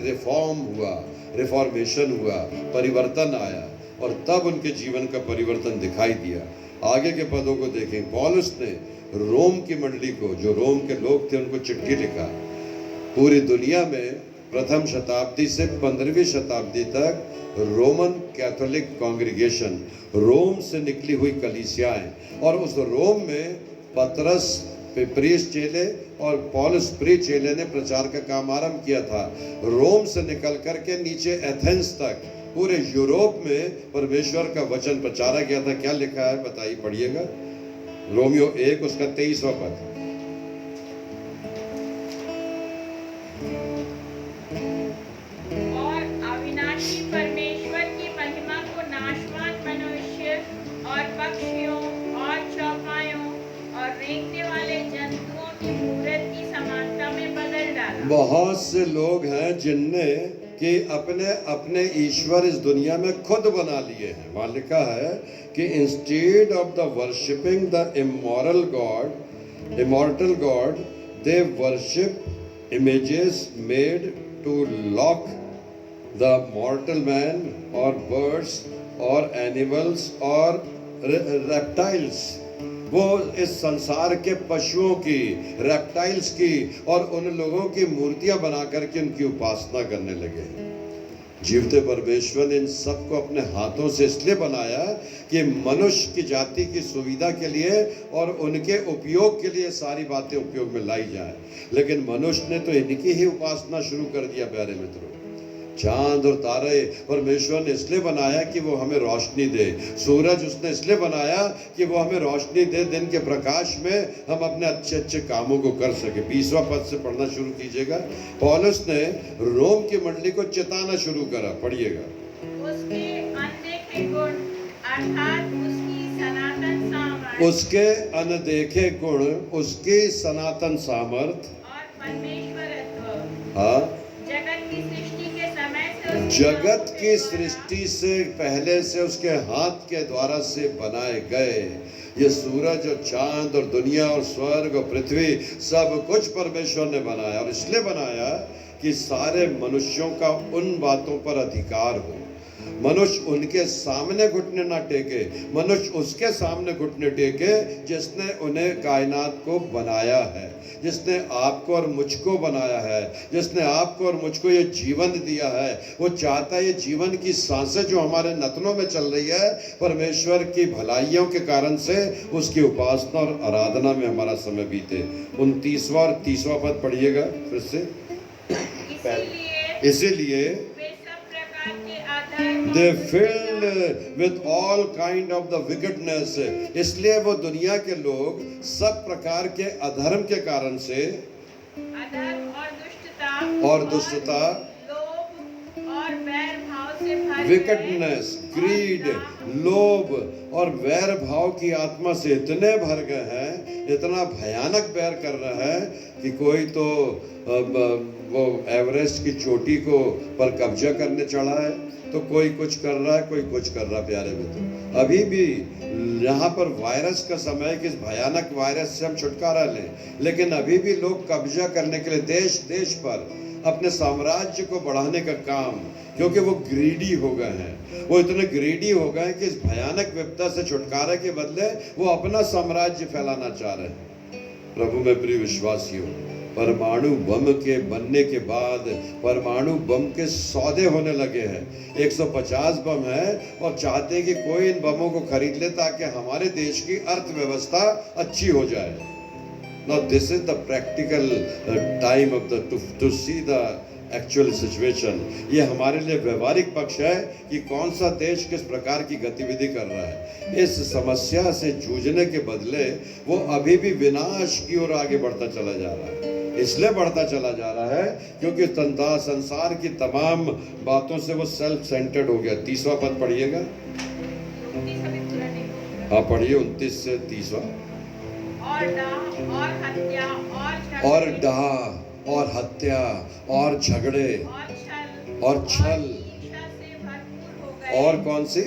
रिफॉर्मेशन हुआ, परिवर्तन आया और तब उनके जीवन का परिवर्तन दिखाई दिया। आगे के पदों को देखें। पौलुस ने रोम की मंडली को, जो रोम के लोग थे, उनको चिट्ठी लिखा। पूरी दुनिया में प्रथम शताब्दी से 15वीं शताब्दी तक रोमन कैथोलिक कांग्रीगेशन, रोम से निकली हुई कलीसियाएं, और उस रोम में पतरस प्रीस्ट चेले और पौलुस प्री चेले ने प्रचार का काम आरंभ किया था। रोम से निकल करके नीचे एथेंस तक पूरे यूरोप में परमेश्वर का वचन प्रचारा गया था। क्या लिखा है बताइए, पढ़िएगा। रोमियो 1 उसका 23वां पद। और अविनाशी परमेश्वर की महिमा को नाशवान मनुष्य और पक्षियों और चौपायों और रेंगने वाले जंतुओं की मूर्त की समानता में बदल डाला। बहुत से लोग हैं जिनने कि अपने अपने ईश्वर इस दुनिया में खुद बना लिए हैं। वहाँ लिखा है कि instead of the worshipping the immortal God, they worship images made to lock the mortal man और बर्ड्स और एनिमल्स और रेप्टाइल्स। वो इस संसार के पशुओं की, रेप्टाइल्स की और उन लोगों की मूर्तियां बना करके उनकी उपासना करने लगे। जीवते परमेश्वर ने इन सबको अपने हाथों से इसलिए बनाया कि मनुष्य की जाति की सुविधा के लिए और उनके उपयोग के लिए सारी बातें उपयोग में लाई जाए। लेकिन मनुष्य ने तो इनकी ही उपासना शुरू कर दिया। प्यारे मित्रों, चांद और तारे परमेश्वर ने इसलिए बनाया कि वो हमें रोशनी दे। सूरज उसने इसलिए बनाया कि वो हमें रोशनी दे, दिन के प्रकाश में हम अपने अच्छे अच्छे कामों को कर सके। 20वां पद से पढ़ना शुरू कीजिएगा। पौलुस ने रोम की मंडली को चेताना शुरू करा। पढ़िएगा। उसके अनदेखे गुण अर्थात उसकी सनातन सामर्थ, उसके अनदेखे गुण, उसकी सनातन सामर्थ और परमेश्वरत्व, हाँ, जगत की सृष्टि से पहले से उसके हाथ के द्वारा से बनाए गए। ये सूरज और चांद और दुनिया और स्वर्ग और पृथ्वी सब कुछ परमेश्वर ने बनाया, और इसलिए बनाया कि सारे मनुष्यों का उन बातों पर अधिकार हो, मनुष्य उनके सामने घुटने ना टेके, मनुष्य उसके सामने घुटने टेके जिसने उन्हें कायनात को बनाया है, जिसने आपको और मुझको बनाया है, जिसने आपको और मुझको ये जीवन दिया है। वो चाहता है ये जीवन की सांसें जो हमारे नथनों में चल रही है, परमेश्वर की भलाइयों के कारण से उसकी उपासना और आराधना में हमारा समय बीते। 29वां और 30वां पद पढ़िएगा फिर से। इसीलिए वे सब प्रकार के अधर्म they filled with all kind of the wickedness, इसलिए वो दुनिया के लोग सब प्रकार के अधर्म के कारण से अधर्म और दुष्टता, लोभ और वैर भाव से भर विकेटनेस, ग्रीड, लोभ और वैर भाव की आत्मा से इतने भर गए हैं, इतना भयानक वैर कर रहा है कि कोई तो वो एवरेस्ट की चोटी को पर कब्जा करने चढ़ा है, तो कोई कुछ कर रहा है, कोई कुछ कर रहा है। प्यारे मित्रों, अभी भी यहाँ पर वायरस का समय है कि इस भयानक वायरस से हम छुटकारा लें, लेकिन अभी भी लोग कब्जा करने के लिए देश देश पर अपने साम्राज्य को बढ़ाने का काम, क्योंकि वो ग्रीडी हो गए हैं, वो इतने ग्रीडी हो गए हैं कि इस भयानक विपदा से छुटकारे के बदले वो अपना साम्राज्य फैलाना चाह रहे हैं। प्रभु में प्रिय विश्वासियों, परमाणु बम के बनने के बाद परमाणु बम के सौदे होने लगे हैं। 150 बम है और चाहते हैं कि कोई इन बमों को खरीद ले ताकि हमारे देश की अर्थव्यवस्था अच्छी हो जाए। Now this is the practical time of the to see the actual situation। ये हमारे लिए व्यवहारिक पक्ष है कि कौन सा देश किस प्रकार की गतिविधि कर रहा है। इस समस्या से जूझने के बदले वो अभी भी विनाश की ओर आगे बढ़ता चला जा रहा है। इसलिए बढ़ता चला जा रहा है क्योंकि संसार की तमाम बातों से वो सेल्फ सेंटर्ड हो गया। 30वां पद पढ़िएगा। हाँ पढ़िए 29 से 30वां। और डाह और हत्या और झगड़े और छल और कौन सी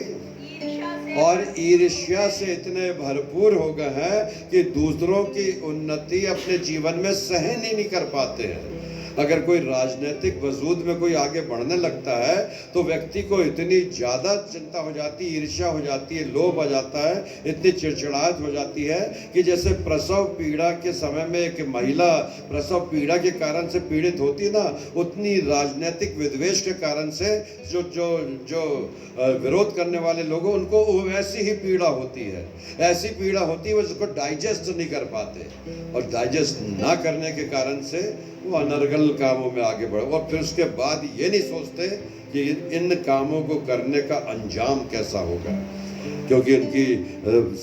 और ईर्ष्या से इतने भरपूर हो गए हैं कि दूसरों की उन्नति अपने जीवन में सहन ही नहीं कर पाते हैं। अगर कोई राजनीतिक वजूद में कोई आगे बढ़ने लगता है तो व्यक्ति को इतनी ज़्यादा चिंता हो जाती है, ईर्ष्या हो जाती है, लोभ आ जाता है, इतनी चिड़चिड़ाहट हो जाती है कि जैसे प्रसव पीड़ा के समय में एक महिला प्रसव पीड़ा के कारण से पीड़ित होती है ना, उतनी राजनीतिक विद्वेष के कारण से जो जो जो विरोध करने वाले लोगों उनको वैसी ही पीड़ा होती है, ऐसी पीड़ा होती है वो उसको डाइजेस्ट नहीं कर पाते, और डाइजेस्ट ना करने के कारण से वो अनर्गल कामों में आगे बढ़े और फिर उसके बाद ये नहीं सोचते कि इन कामों को करने का अंजाम कैसा होगा, क्योंकि उनकी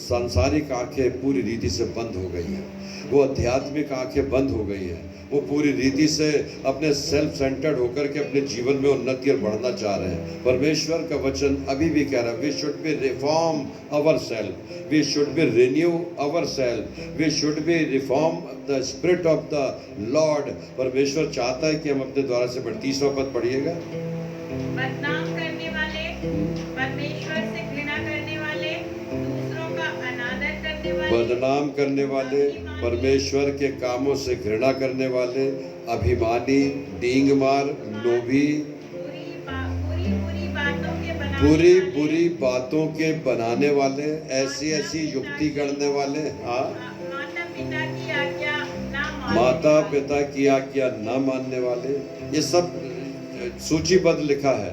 सांसारिक आंखें पूरी रीति से बंद हो गई हैं, वो आध्यात्मिक आंखें बंद हो गई हैं, वो पूरी रीति से अपने सेल्फ सेंटर्ड होकर के अपने जीवन में उन्नति और बढ़ना चाह रहे हैं। परमेश्वर का वचन अभी भी कह रहा है, we should be reform our self, we should be renew our self, we should be reform the spirit of the Lord. परमेश्वर चाहता है कि हम अपने द्वारा से 30वां पद पढ़िएगा। बदनाम करने वाले, परमेश्वर से घृणा करने वाले, दूसरों का अनादर करने वाले, बदनाम करने वाले, परमेश्वर के कामों से घृणा करने वाले, अभिमानी, डींग मार, लोभी, बुरी बातों के बनाने वाले, ऐसी ऐसी युक्ति करने वाले, हाँ, माता पिता की आज्ञा न मानने वाले, ये सब सूचीबद्ध लिखा है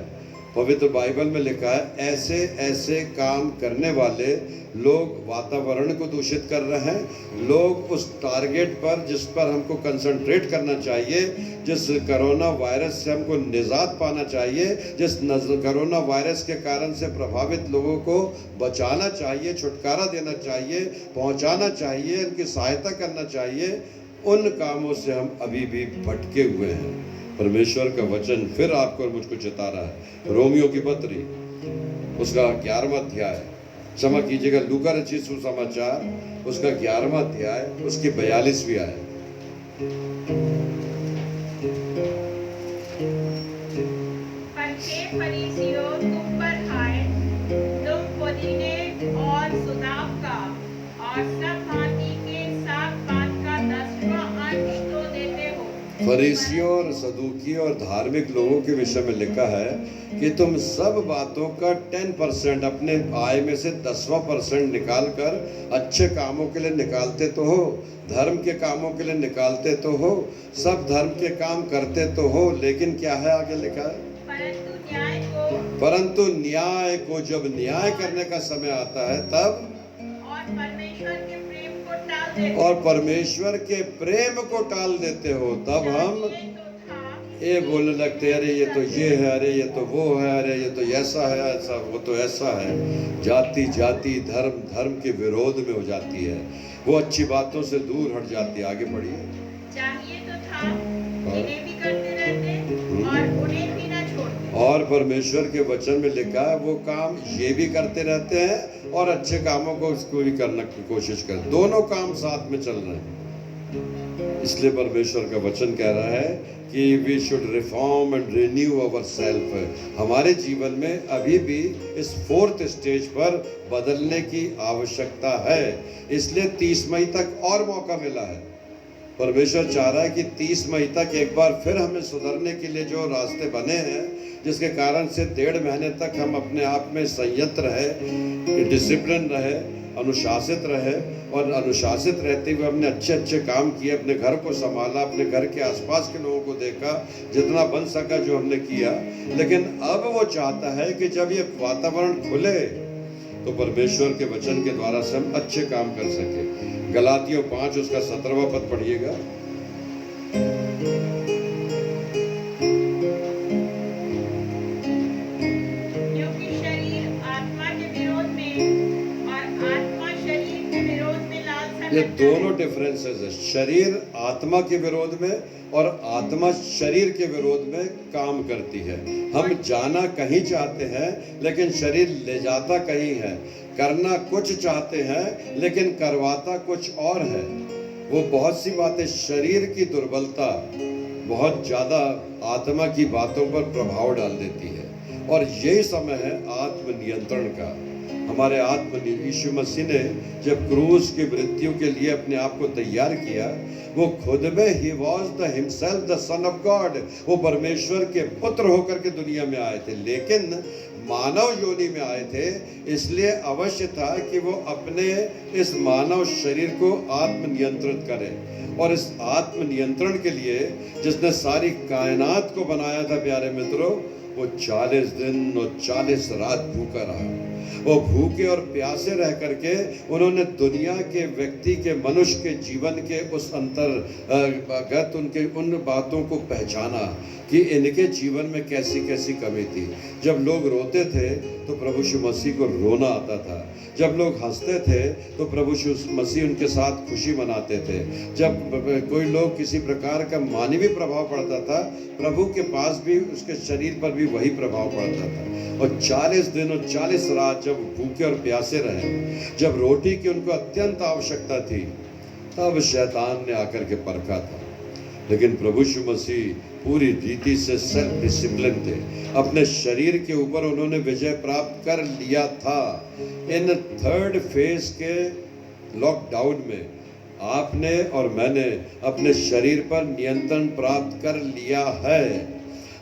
पवित्र बाइबल में लिखा है। ऐसे ऐसे काम करने वाले लोग वातावरण को दूषित कर रहे हैं। लोग उस टारगेट पर जिस पर हमको कंसंट्रेट करना चाहिए, जिस कोरोना वायरस से हमको निजात पाना चाहिए, जिस कोरोना वायरस के कारण से प्रभावित लोगों को बचाना चाहिए, छुटकारा देना चाहिए, पहुंचाना चाहिए, उनकी सहायता करना चाहिए, उन कामों से हम अभी भी भटके हुए हैं। परमेश्वर का वचन फिर आपको और मुझको चेता रहा है। रोमियो की पत्री उसका 11वां अध्याय, क्षमा कीजिएगा, लूका रचित सुसमाचार उसका 11वां अध्याय उसकी 42वीं आयत। फरीसियों, तुम पर हाय, तुम पुदीने और सुदाब का और सब भांति के साग पात का 10वां अंश तो देते हो। फरीसियों और सदूकियों और धार्मिक लोगों के विषय में लिखा है कि तुम सब बातों का 10% अपने आय में से 10% निकाल कर अच्छे कामों के लिए निकालते तो हो, धर्म के कामों के लिए निकालते तो हो, सब धर्म के काम करते तो हो, लेकिन क्या है आगे लिखा है, परंतु न्याय को जब न्याय करने का समय आता है तब और परमेश्वर के प्रेम को टाल देते हो, तब हम ये बोलने लगते, अरे ये तो ये है, अरे ये तो वो है, अरे ये तो ऐसा है, ऐसा वो तो ऐसा है। जाति जाति धर्म धर्म के विरोध में हो जाती है, वो अच्छी बातों से दूर हट जाती है। आगे बढ़िए। चाहिए तो था, इन्हें भी करते रहते और उन्हें भी ना छोड़ते। और परमेश्वर के वचन में लिखा है वो काम ये भी करते रहते हैं और अच्छे कामों को उसको भी करने की कोशिश करते, दोनों काम साथ में चल रहे हैं। इसलिए परमेश्वर का वचन कह रहा है कि we should reform and renew our self. हमारे जीवन में अभी भी इस 4th स्टेज पर बदलने की आवश्यकता है। इसलिए 30 मई तक और मौका मिला है। परमेश्वर चाह रहा है कि 30 मई तक एक बार फिर हमें सुधरने के लिए जो रास्ते बने हैं, जिसके कारण से 1.5 महीने तक हम अपने आप में संयत रहे, डिसिप्लिन रहे, अनुशासित रहे, और अनुशासित रहते हुए हमने अच्छे अच्छे काम किए, अपने घर को संभाला, अपने घर के आसपास के लोगों को देखा, जितना बन सका जो हमने किया। लेकिन अब वो चाहता है कि जब ये वातावरण खुले तो परमेश्वर के वचन के द्वारा से हम अच्छे काम कर सके। गलातियों 5 उसका 17वां पद पढ़िएगा। ये दोनों डिफरेंसेस है, शरीर आत्मा के विरोध में और आत्मा शरीर के विरोध में काम करती है। हम जाना कहीं चाहते हैं लेकिन शरीर ले जाता कहीं है, करना कुछ चाहते हैं लेकिन करवाता कुछ और है। वो बहुत सी बातें, शरीर की दुर्बलता बहुत ज़्यादा आत्मा की बातों पर प्रभाव डाल देती है, और यही समय है आत्मनियंत्रण का। हमारे यीशु मसीह ने जब क्रूस की मृत्यु के लिए अपने आप को तैयार किया, वो खुद में he was the himself the son of God, वो परमेश्वर के पुत्र होकर के दुनिया में आए थे, लेकिन मानव योनि में आए थे। इसलिए अवश्य था कि वो अपने इस मानव शरीर को आत्मनियंत्रित करें, और इस आत्मनियंत्रण के लिए जिसने सारी कायनात को बनाया था प्यारे मित्रों, वो 40 दिन और 40 रात भूखा रहा। वो भूखे और प्यासे रह करके उन्होंने दुनिया के व्यक्ति के, मनुष्य के जीवन के उस अंतर्गत उनके उन बातों को पहचाना कि इनके जीवन में कैसी कैसी कमी थी। जब लोग रोते थे तो प्रभु यीशु मसीह को रोना आता था, जब लोग हंसते थे तो प्रभु यीशु मसीह उनके साथ खुशी मनाते थे, जब कोई लोग किसी प्रकार का मानवीय प्रभाव पड़ता था, प्रभु के पास भी उसके शरीर पर भी वही प्रभाव पड़ता था। और 40 दिन और 40 रात जब भूखे और प्यासे रहे, जब रोटी की उनको अत्यंत आवश्यकता थी, तब शैतान ने आकर के परखा था। लेकिन प्रभु यीशु मसीह पूरी रीति से सेल्फ डिसिप्लिन थे, अपने शरीर के ऊपर उन्होंने विजय प्राप्त कर लिया था। इन 3rd फेज के लॉकडाउन में आपने और मैंने अपने शरीर पर नियंत्रण प्राप्त कर लिया है।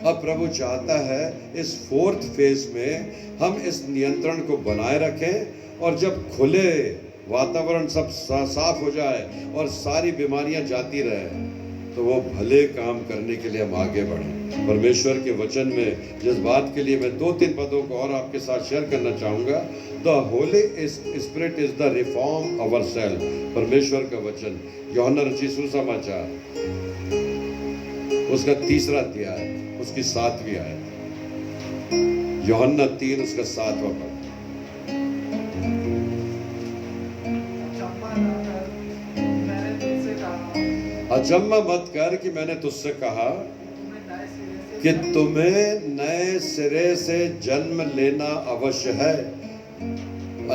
अब प्रभु चाहता है इस 4th फेज में हम इस नियंत्रण को बनाए रखें, और जब खुले वातावरण सब साफ हो जाए और सारी बीमारियां जाती रहे, तो वो भले काम करने के लिए हम आगे बढ़ें। परमेश्वर के वचन में जिस बात के लिए मैं 2-3 पदों को और आपके साथ शेयर करना चाहूँगा, the Holy Spirit is the reform our self. परमेश्वर का वचन यूहन्ना रचित सुसमाचार उसका 3रा अध्याय उसकी 7वीं आयत, यूहन्ना 3 उसका 7वां पद। अचम्मा मत कर कि मैंने तुझसे कहा कि तुम्हें नए सिरे से जन्म लेना अवश्य है।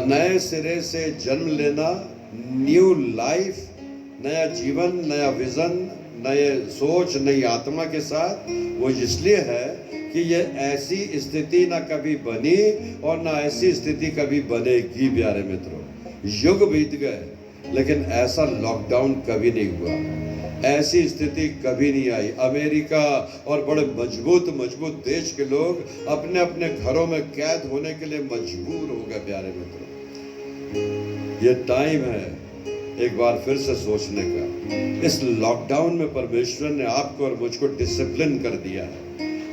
नए सिरे से जन्म लेना, न्यू लाइफ, नया जीवन, नया विजन, नए सोच, नई आत्मा के साथ, वो इसलिए है कि ये ऐसी स्थिति ना कभी बनी और ना ऐसी स्थिति कभी बनेगी। प्यारे मित्रों, युग बीत गए लेकिन ऐसा लॉकडाउन कभी नहीं हुआ। ऐसी स्थिति कभी नहीं आई। अमेरिका और बड़े मजबूत मजबूत देश के लोग अपने अपने घरों में कैद होने के लिए मजबूर हो गए। प्यारे मित्रों, ये टाइम है एक बार फिर से सोचने का। इस लॉकडाउन में परमेश्वर ने आपको और मुझको डिसिप्लिन कर दिया है,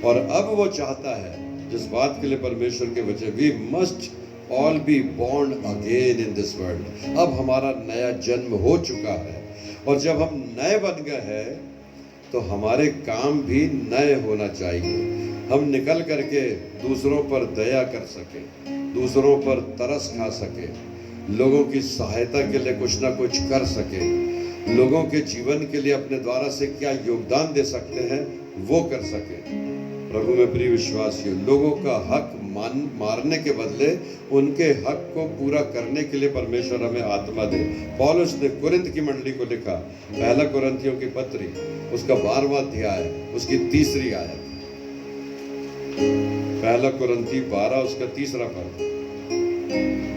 और अब वो चाहता है जिस बात के लिए परमेश्वर के वचन, we must all be born again in this world. अब हमारा नया जन्म हो चुका है, और जब हम नए बन गए हैं तो हमारे काम भी नए होना चाहिए। हम निकल करके दूसरों पर दया कर सके, दूसरों पर तरस खा सके, लोगों की सहायता के लिए कुछ ना कुछ कर सके, लोगों के जीवन के लिए अपने द्वारा से क्या योगदान दे सकते हैं वो कर सके। प्रभु में प्रिय विश्वासियों, लोगों का हक मारने के बदले उनके हक को पूरा करने के लिए परमेश्वर हमें आत्मा दे। पौलुस ने कुरिन्थ की मंडली को लिखा, पहला कुरिन्थियों की पत्री उसका 12वां अध्याय उसकी 3री आयत। पहला कुरिन्थी 12 उसका 3रा पद।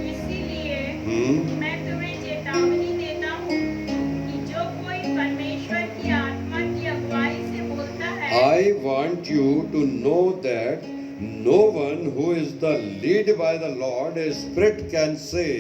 इसीलिए मैं तुम्हें चेतावनी देता हूँ कि जो कोई परमेश्वर की आत्मा की अगुवाई से बोलता है, I want you to know that no one who is the lead by the Lord a spirit can say,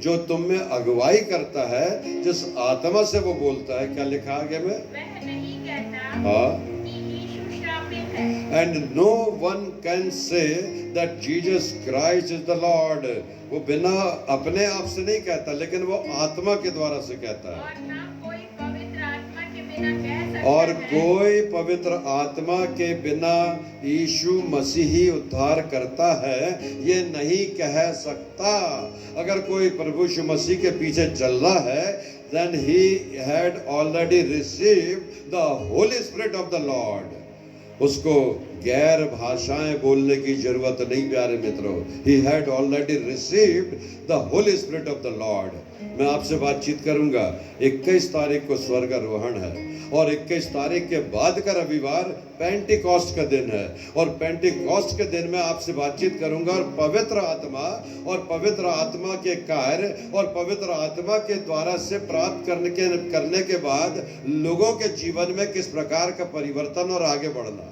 जो तुम में अगुवाई करता है, जिस आत्मा से वो बोलता है, क्या लिखा आगे में? वह नहीं कहता हाँ, कि यीशु श्रापित है। and no one can say that Jesus Christ is the Lord। वो बिना अपने आप से नहीं कहता, लेकिन वो आत्मा के द्वारा से कहता है। और ना कोई पवित्र आत्मा के बिना कह सकता और है, कोई पवित्र आत्मा के बिना यीशु मसीह ही उद्धार करता है ये नहीं कह सकता। अगर कोई प्रभु यीशु मसीह के पीछे चल रहा है, then he had already received the Holy Spirit of the Lord। उसको गैर भाषाएं बोलने की जरूरत नहीं प्यारे मित्रों। He had already received the Holy Spirit of the Lord। मैं आपसे बातचीत करूंगा। 21 तारीख को स्वर्गारोहण है, और 21 तारीख के बाद का रविवार पेंटिकॉस्ट का दिन है, और पेंटिकॉस्ट के दिन में आपसे बातचीत करूंगा। और पवित्र आत्मा के कार्य और पवित्र आत्मा के द्वारा से प्राप्त करने के बाद लोगों के जीवन में किस प्रकार का परिवर्तन और आगे बढ़ना।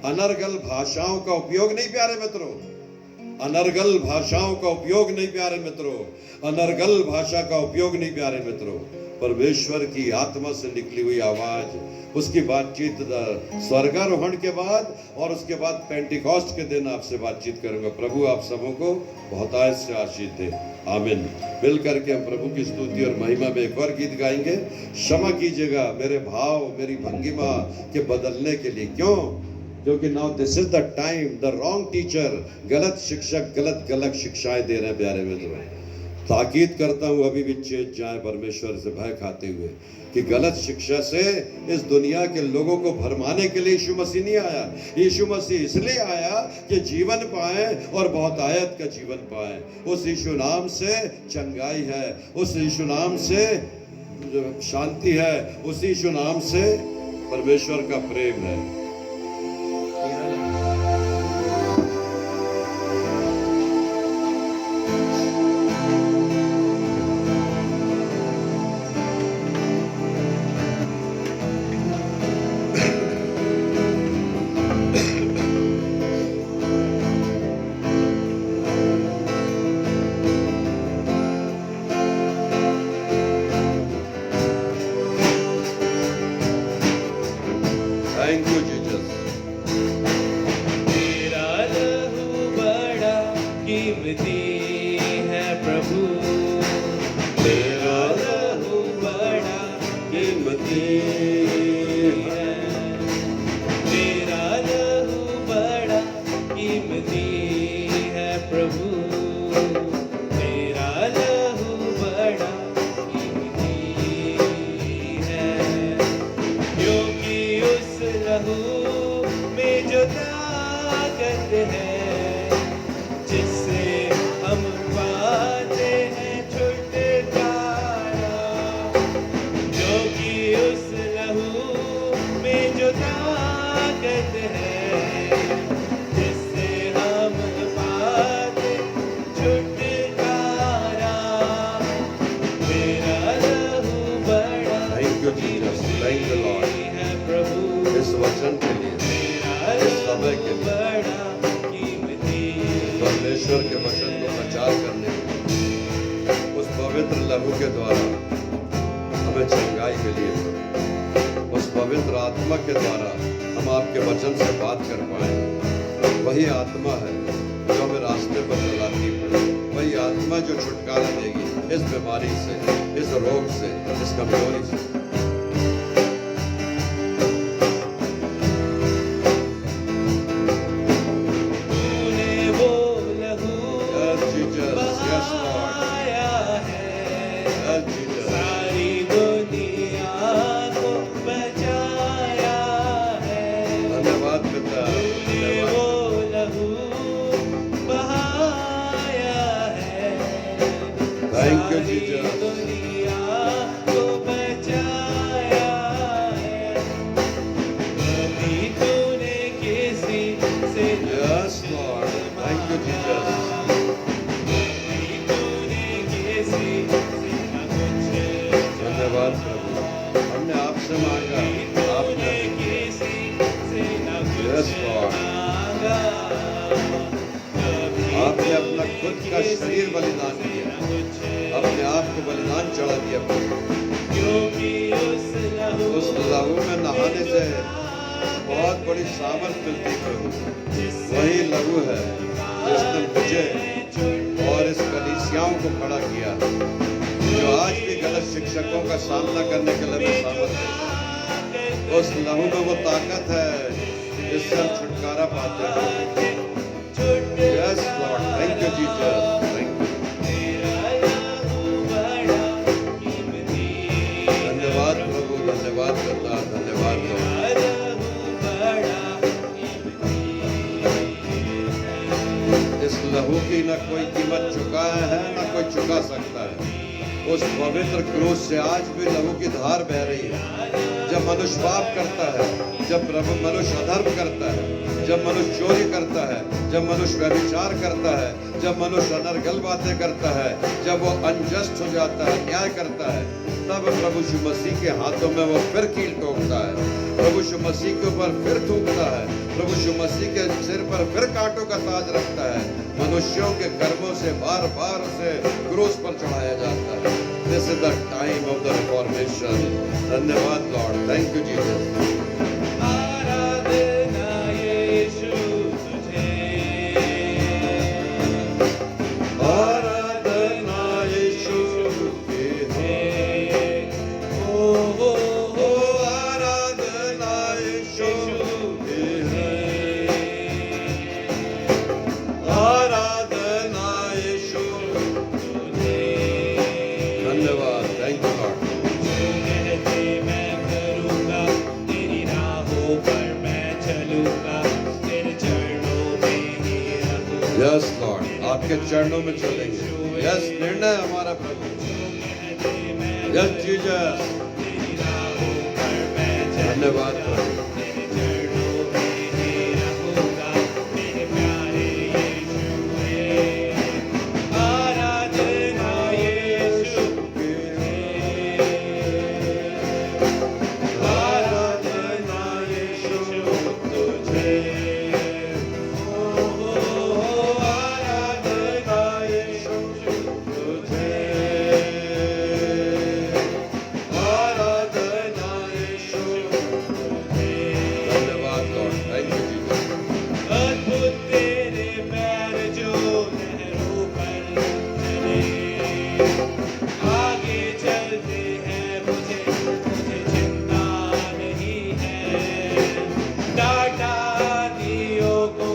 अनर्गल भाषाओं का उपयोग नहीं प्यारे मित्रों, अनर्गल भाषाओं का उपयोग नहीं प्यारे मित्रों, अनर्गल भाषा का उपयोग नहीं प्यारे मित्रों। परमेश्वर की आत्मा से निकली हुई आवाज, उसकी बातचीत स्वर्गारोहण के बाद और उसके बाद पेंटिकॉस्ट के दिन आपसे बातचीत करूंगा। प्रभु आप सबों को बहुतायत से आशीष दे, आमीन। मिल करके हम प्रभु की स्तुति और महिमा में एक और गीत गाएंगे। क्षमा कीजिएगा मेरे भाव मेरी भंगिमा के बदलने के लिए। क्यों? क्योंकि now this is the time, the wrong teacher, गलत शिक्षक गलत शिक्षाएं दे रहे हैं प्यारे मित्रों। ताकीद करता हूं अभी भी चेत जाए परमेश्वर से भय खाते हुए कि गलत शिक्षा से इस दुनिया के लोगों को भरमाने के लिए यीशु मसीह नहीं आया। यीशु मसीह इसलिए आया कि जीवन पाए और बहुतायत का जीवन पाए। उस यीशु नाम से चंगाई है, उस यीशु नाम से शांति है, उस यीशु नाम से परमेश्वर का प्रेम है। Thank you, Jesus. तेरा लहू बड़ा कीमती है प्रभु, तेरा लहू बड़ा कीमती है, तेरा लहू बड़ा कीमती है प्रभु, तेरा लहू बड़ा कीमती है। क्योंकि उस लहू में जो ताकत है, जिससे हम पाते हैं छुटकारा, क्योंकि उस लहू में जो ताकत है, जिससे हम पाते छुटकारा, तेरा लहू बड़ा Thank you, Jesus. Thank आत्मा के द्वारा हम आपके वचन से बात कर पाए। वही आत्मा है जो हमें रास्ते पर चलाती है, वही आत्मा जो छुटकारा देगी इस बीमारी से, इस रोग से, इस कमजोरी से। तूने वो लहू Yes, Jesus. Yes, Lord. बहाया है, Yes, Jesus. सारी दुनिया को बचाया है। धन्यवाद पिता, तूने धन्यवाद। वो लहू बहाया है, Thank you, सारी Jesus. दुनिया को बचाया है। कभी तूने किसी से Yes, Lord. Thank you, Jesus. कभी तूने किसी से न कुछ धन्यवाद प्रभु। हमने आपसे मांगा, आपने किसी से न Yes, कुछ Lord. मांगा। कभी आपने अपना खुद का शरीर बलिदान किया, अपने आप को बलिदान चढ़ा दिया प्रभु। क्योंकि उस उस लहू में नहाने से बहुत बड़ी सामर्थ मिलती प्रभु। वही लहू है जिसने मुझे और इस कलीसियाओं को खड़ा किया, जो आज भी गलत शिक्षकों का सामना करने के लिए हमें सामर्थ देता। उस लहू में वो ताकत है जिससे हम छुटकारा पाते हैं। Yes, Lord. Thank you, Jesus. Thank you. धन्यवाद प्रभु, धन्यवाद करता, धन्यवाद Lord. इस लहू की न कोई कीमत चुकाया है, न कोई चुका सकता है। उस पवित्र क्रूस से आज भी लहू की धार बह रही है। जब मनुष्य पाप करता है, जब प्रभु मनुष्य अधर्म करता है, जब मनुष्य चोरी करता है, जब मनुष्य व्यभिचार करता है, जब मनुष्य अनर्गल बातें करता है, जब वो अनजस्ट हो जाता है, अन्याय करता है, तब प्रभु यीशु मसीह के हाथों में वो फिर कील ठोकता है। प्रभु यीशु मसीह के ऊपर फिर थूकता है। प्रभु यीशु मसीह के सिर पर फिर कांटों का ताज रखता है। मनुष्यों के कर्मों से बार बार उसे क्रूस पर चढ़ाया जाता है। This is the time of the reformation. धन्यवाद लॉर्ड, थैंक यू जीसस। आराधना यीशु तुझे, आराधना यीशु की है। ओ आराधना यीशु की है। आराधना यीशु। धन्यवाद, थैंक यू लॉर्ड। जो कहते मैं करूँगा, तेरी राहों पर मैं चलूँगा, तेरे चरणों में ही रहूँगा। यस लॉर्ड, आपके चरणों में चलेंगे। यस, निर्णय हमारा प्रभु। यस जीसस, तेरी राहों पर मैं धन्यवाद प्रभु। तेरे चरणों में ही रहूँगा, मेरे प्यारे यीशु। आराधना यीशु, आराधना यीशु तुझे। आराधना यीशु तुझे आराधना यीशु। धन्यवाद लॉर्ड, थैंक यू जीसस। अद्भुत तेरे पैर जो लहरों पर चले, आगे चलते हैं मुझे चिंता नहीं है। डांटा दियों को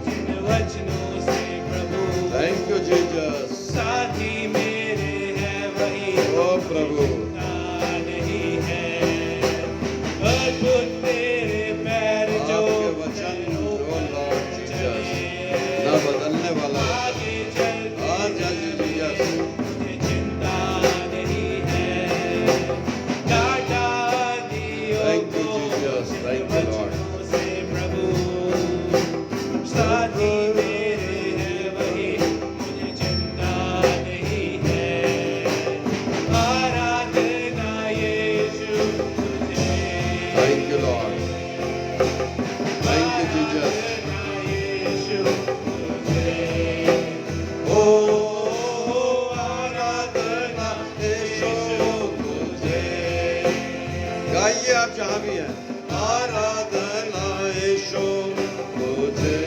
जिन वचनों से प्रभु, थैंक यू जीसस। साथी मेरे हैं वही ओ प्रभु, चिंता नहीं है। अद्भुत तेरे पैर जो आपके वचन जो लॉर्ड जीसस ना बदलने वाला है। आगे चलते हाँ जीसस, मुझे चिंता नहीं है। डांटा दियों थैंक यू को जीसस, थैंक यू लॉर्ड। वचनों से प्रभु, साथी मेरे हैं वही, मुझे चिंता नहीं है। आराधना यीशु तुझे, thank you Lord, thank you Jesus. आराधना यीशु तुझे। ओ आराधना यीशु तुझे। गाइए आप जहाँ भी हैं, आराधना यीशु तुझे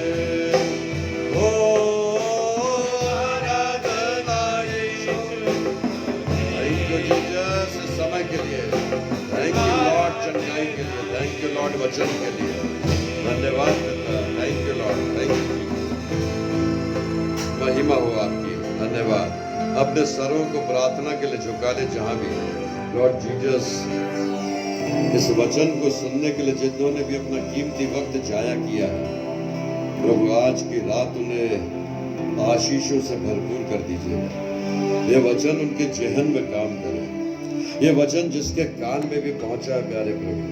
हो, आराधना यीशु। थैंक यू जीसस इस समय के लिए, थैंक यू लॉर्ड चंगाई के लिए, थैंक यू लॉर्ड वचन के लिए, धन्यवाद पिता, thank you Lord, thank you. महिमा हो आपकी, धन्यवाद। अपने सरों को प्रार्थना के लिए झुका ले जहां भी। लॉर्ड जीसस, इस वचन को सुनने के लिए जिन्होंने भी अपना कीमती वक्त जाया किया है, प्रभु आज की रात उन्हें आशीषों से भरपूर कर दीजिए। ये वचन उनके जेहन में काम करे, ये वचन जिसके कान में भी पहुंचा है प्यारे प्रभु,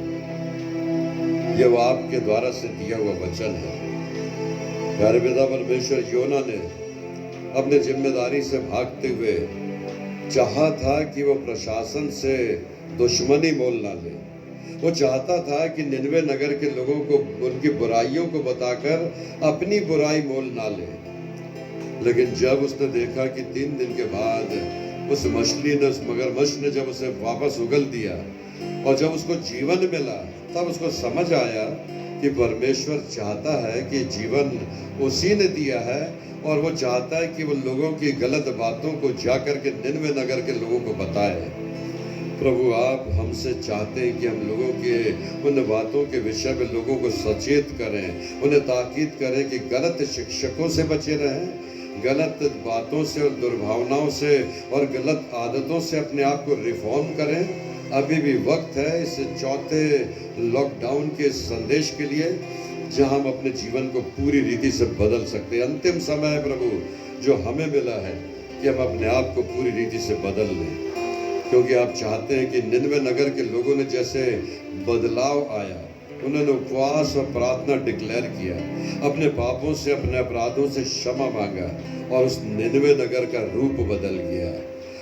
ये वो आपके द्वारा से दिया हुआ वचन है। प्यारे पिता परमेश्वर, योना ने अपने जिम्मेदारी से भागते हुए चाहा था कि वो प्रशासन से दुश्मनी मोल ना ले। वो चाहता था कि निनवे नगर के लोगों को उनकी बुराइयों को बताकर अपनी बुराई मोल ना ले। लेकिन जब उसने देखा कि 3 दिन के बाद उस मछली ने, उस मगरमच्छ ने जब उसे वापस उगल दिया और जब उसको जीवन मिला, तब उसको समझ आया कि परमेश्वर चाहता है कि जीवन उसी ने दिया है और वो चाहता है कि वो लोगों की गलत बातों को जाकर के निनवे नगर के लोगों को बताए। प्रभु, आप हमसे चाहते हैं कि हम लोगों के उन बातों के विषय में लोगों को सचेत करें, उन्हें ताकीद करें कि गलत शिक्षकों से बचे रहें, गलत बातों से और दुर्भावनाओं से और गलत आदतों से अपने आप को रिफॉर्म करें। अभी भी वक्त है इस चौथे लॉकडाउन के संदेश के लिए, जहां हम अपने जीवन को पूरी रीति से बदल सकते हैं। अंतिम समय है प्रभु जो हमें मिला है कि हम अपने आप को पूरी रीति से बदल लें, क्योंकि आप चाहते हैं कि निनवे नगर के लोगों ने जैसे बदलाव आया, उन्होंने उपवास और प्रार्थना डिक्लेयर किया, अपने पापों से, अपने अपराधों से क्षमा मांगा और उस निनवे नगर का रूप बदल गया,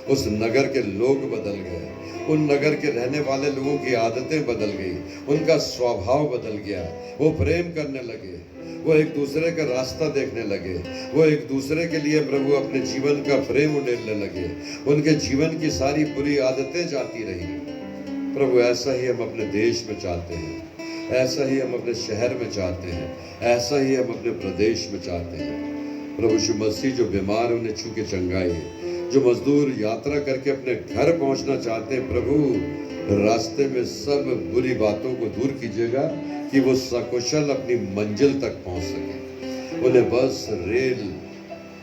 उस नगर के लोग बदल गए, उन नगर के रहने वाले लोगों की आदतें बदल गई, उनका स्वभाव बदल गया। वो प्रेम करने लगे, वो एक दूसरे का रास्ता देखने लगे, वो एक दूसरे के लिए प्रभु अपने जीवन का प्रेम उड़ेलने लगे, उनके जीवन की सारी बुरी आदतें जाती रही। प्रभु, ऐसा ही हम अपने देश में चाहते हैं, ऐसा ही हम अपने शहर में चाहते हैं, ऐसा ही हम अपने प्रदेश में चाहते हैं। प्रभु यीशु मसीह, जो बीमार उन्हें छू के चंगाए, जो मजदूर यात्रा करके अपने घर पहुंचना चाहते हैं, प्रभु रास्ते में सब बुरी बातों को दूर कीजिएगा कि वो सकुशल अपनी मंजिल तक पहुंच सके। उन्हें बस, रेल,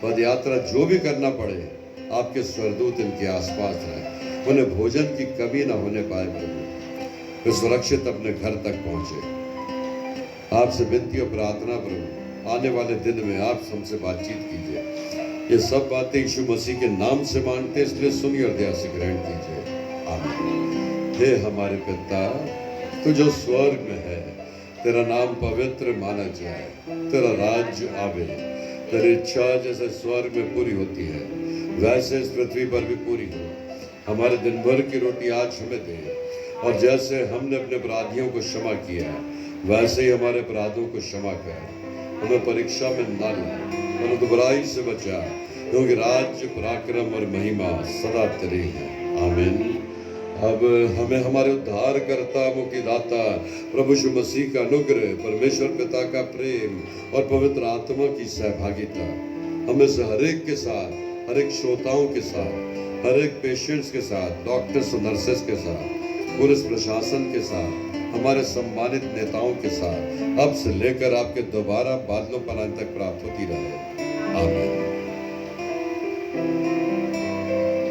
पद यात्रा जो भी करना पड़े, आपके स्वर्गदूत इनके आसपास रहे, उन्हें भोजन की कमी ना होने पाए। प्रभु वे सुरक्षित अपने घर तक पहुंचे। आपसे विनती और प्रार्थना प्रभु, आने वाले दिन में आप हमसे बातचीत कीजिए। ये सब बातें यीशु मसीह के नाम से मांगते, इसलिए सुनिए और दया से ग्रहण कीजिए, आमीन। हे हमारे पिता, तू जो स्वर्ग में है, तेरा नाम पवित्र माना जाए, तेरा राज्य आवे, तेरी इच्छा जैसे स्वर्ग में पूरी होती है वैसे इस पृथ्वी पर भी पूरी हो। हमारे दिन भर की रोटी आज हमें दे, और जैसे हमने अपने अपराधियों को क्षमा किया वैसे ही हमारे अपराधों को क्षमा कर। हमें परीक्षा में न ला और बुराई से बचा, क्योंकि राज्य, पराक्रम और महिमा सदा तेरी है, आमीन। अब हमें हमारे उद्धारकर्ता, मुक्तिदाता प्रभु यीशु मसीह का अनुग्रह, परमेश्वर पिता का प्रेम और पवित्र आत्मा की सहभागिता हमें से हर एक के साथ, हर एक श्रोताओं के साथ, हर एक पेशेंट्स के साथ, डॉक्टर्स और नर्सेस के साथ, पुलिस प्रशासन के साथ, हमारे सम्मानित नेताओं के साथ अब से लेकर आपके दोबारा बादलों पर आने तक प्राप्त होती रहे, आमीन।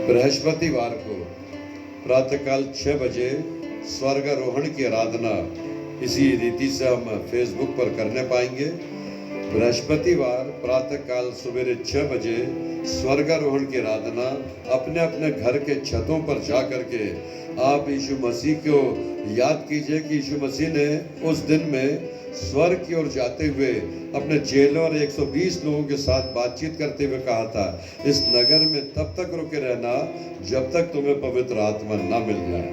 बृहस्पतिवार को प्रातःकाल 6 बजे स्वर्गारोहण की आराधना इसी रीति से हम फेसबुक पर करने पाएंगे। बृहस्पतिवार प्रातःकाल सवेरे 6 बजे स्वर्गारोहण की आराधना अपने अपने घर के छतों पर जा करके आप यीशु मसीह को याद कीजिए कि यीशु मसीह ने उस दिन में स्वर्ग की ओर जाते हुए अपने चेलों और 120 लोगों के साथ बातचीत करते हुए कहा था, इस नगर में तब तक रुके रहना जब तक तुम्हें पवित्र आत्मा ना मिल जाए।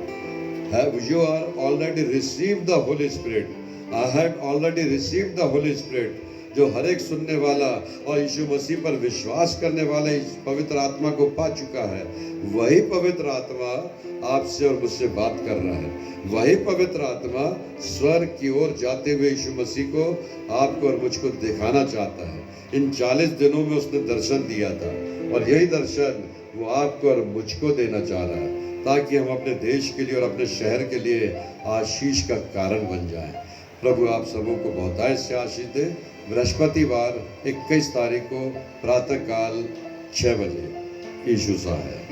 Have you already received the Holy Spirit? I had already received the Holy Spirit. जो हर एक सुनने वाला और यीशु मसीह पर विश्वास करने वाला इस पवित्र आत्मा को पा चुका है, वही पवित्र आत्मा आपसे और मुझसे बात कर रहा है। वही पवित्र आत्मा स्वर्ग की ओर जाते हुए यीशु मसीह को आपको और मुझको दिखाना चाहता है। इन 40 दिनों में उसने दर्शन दिया था और यही दर्शन वो आपको और मुझको देना चाह रहा है, ताकि हम अपने देश के लिए और अपने शहर के लिए आशीष का कारण बन जाएं। प्रभु आप सबों को बहुतायत से आशीष दे। बृहस्पतिवार 21 तारीख को प्रातःकाल 6 बजे यीशु सा है।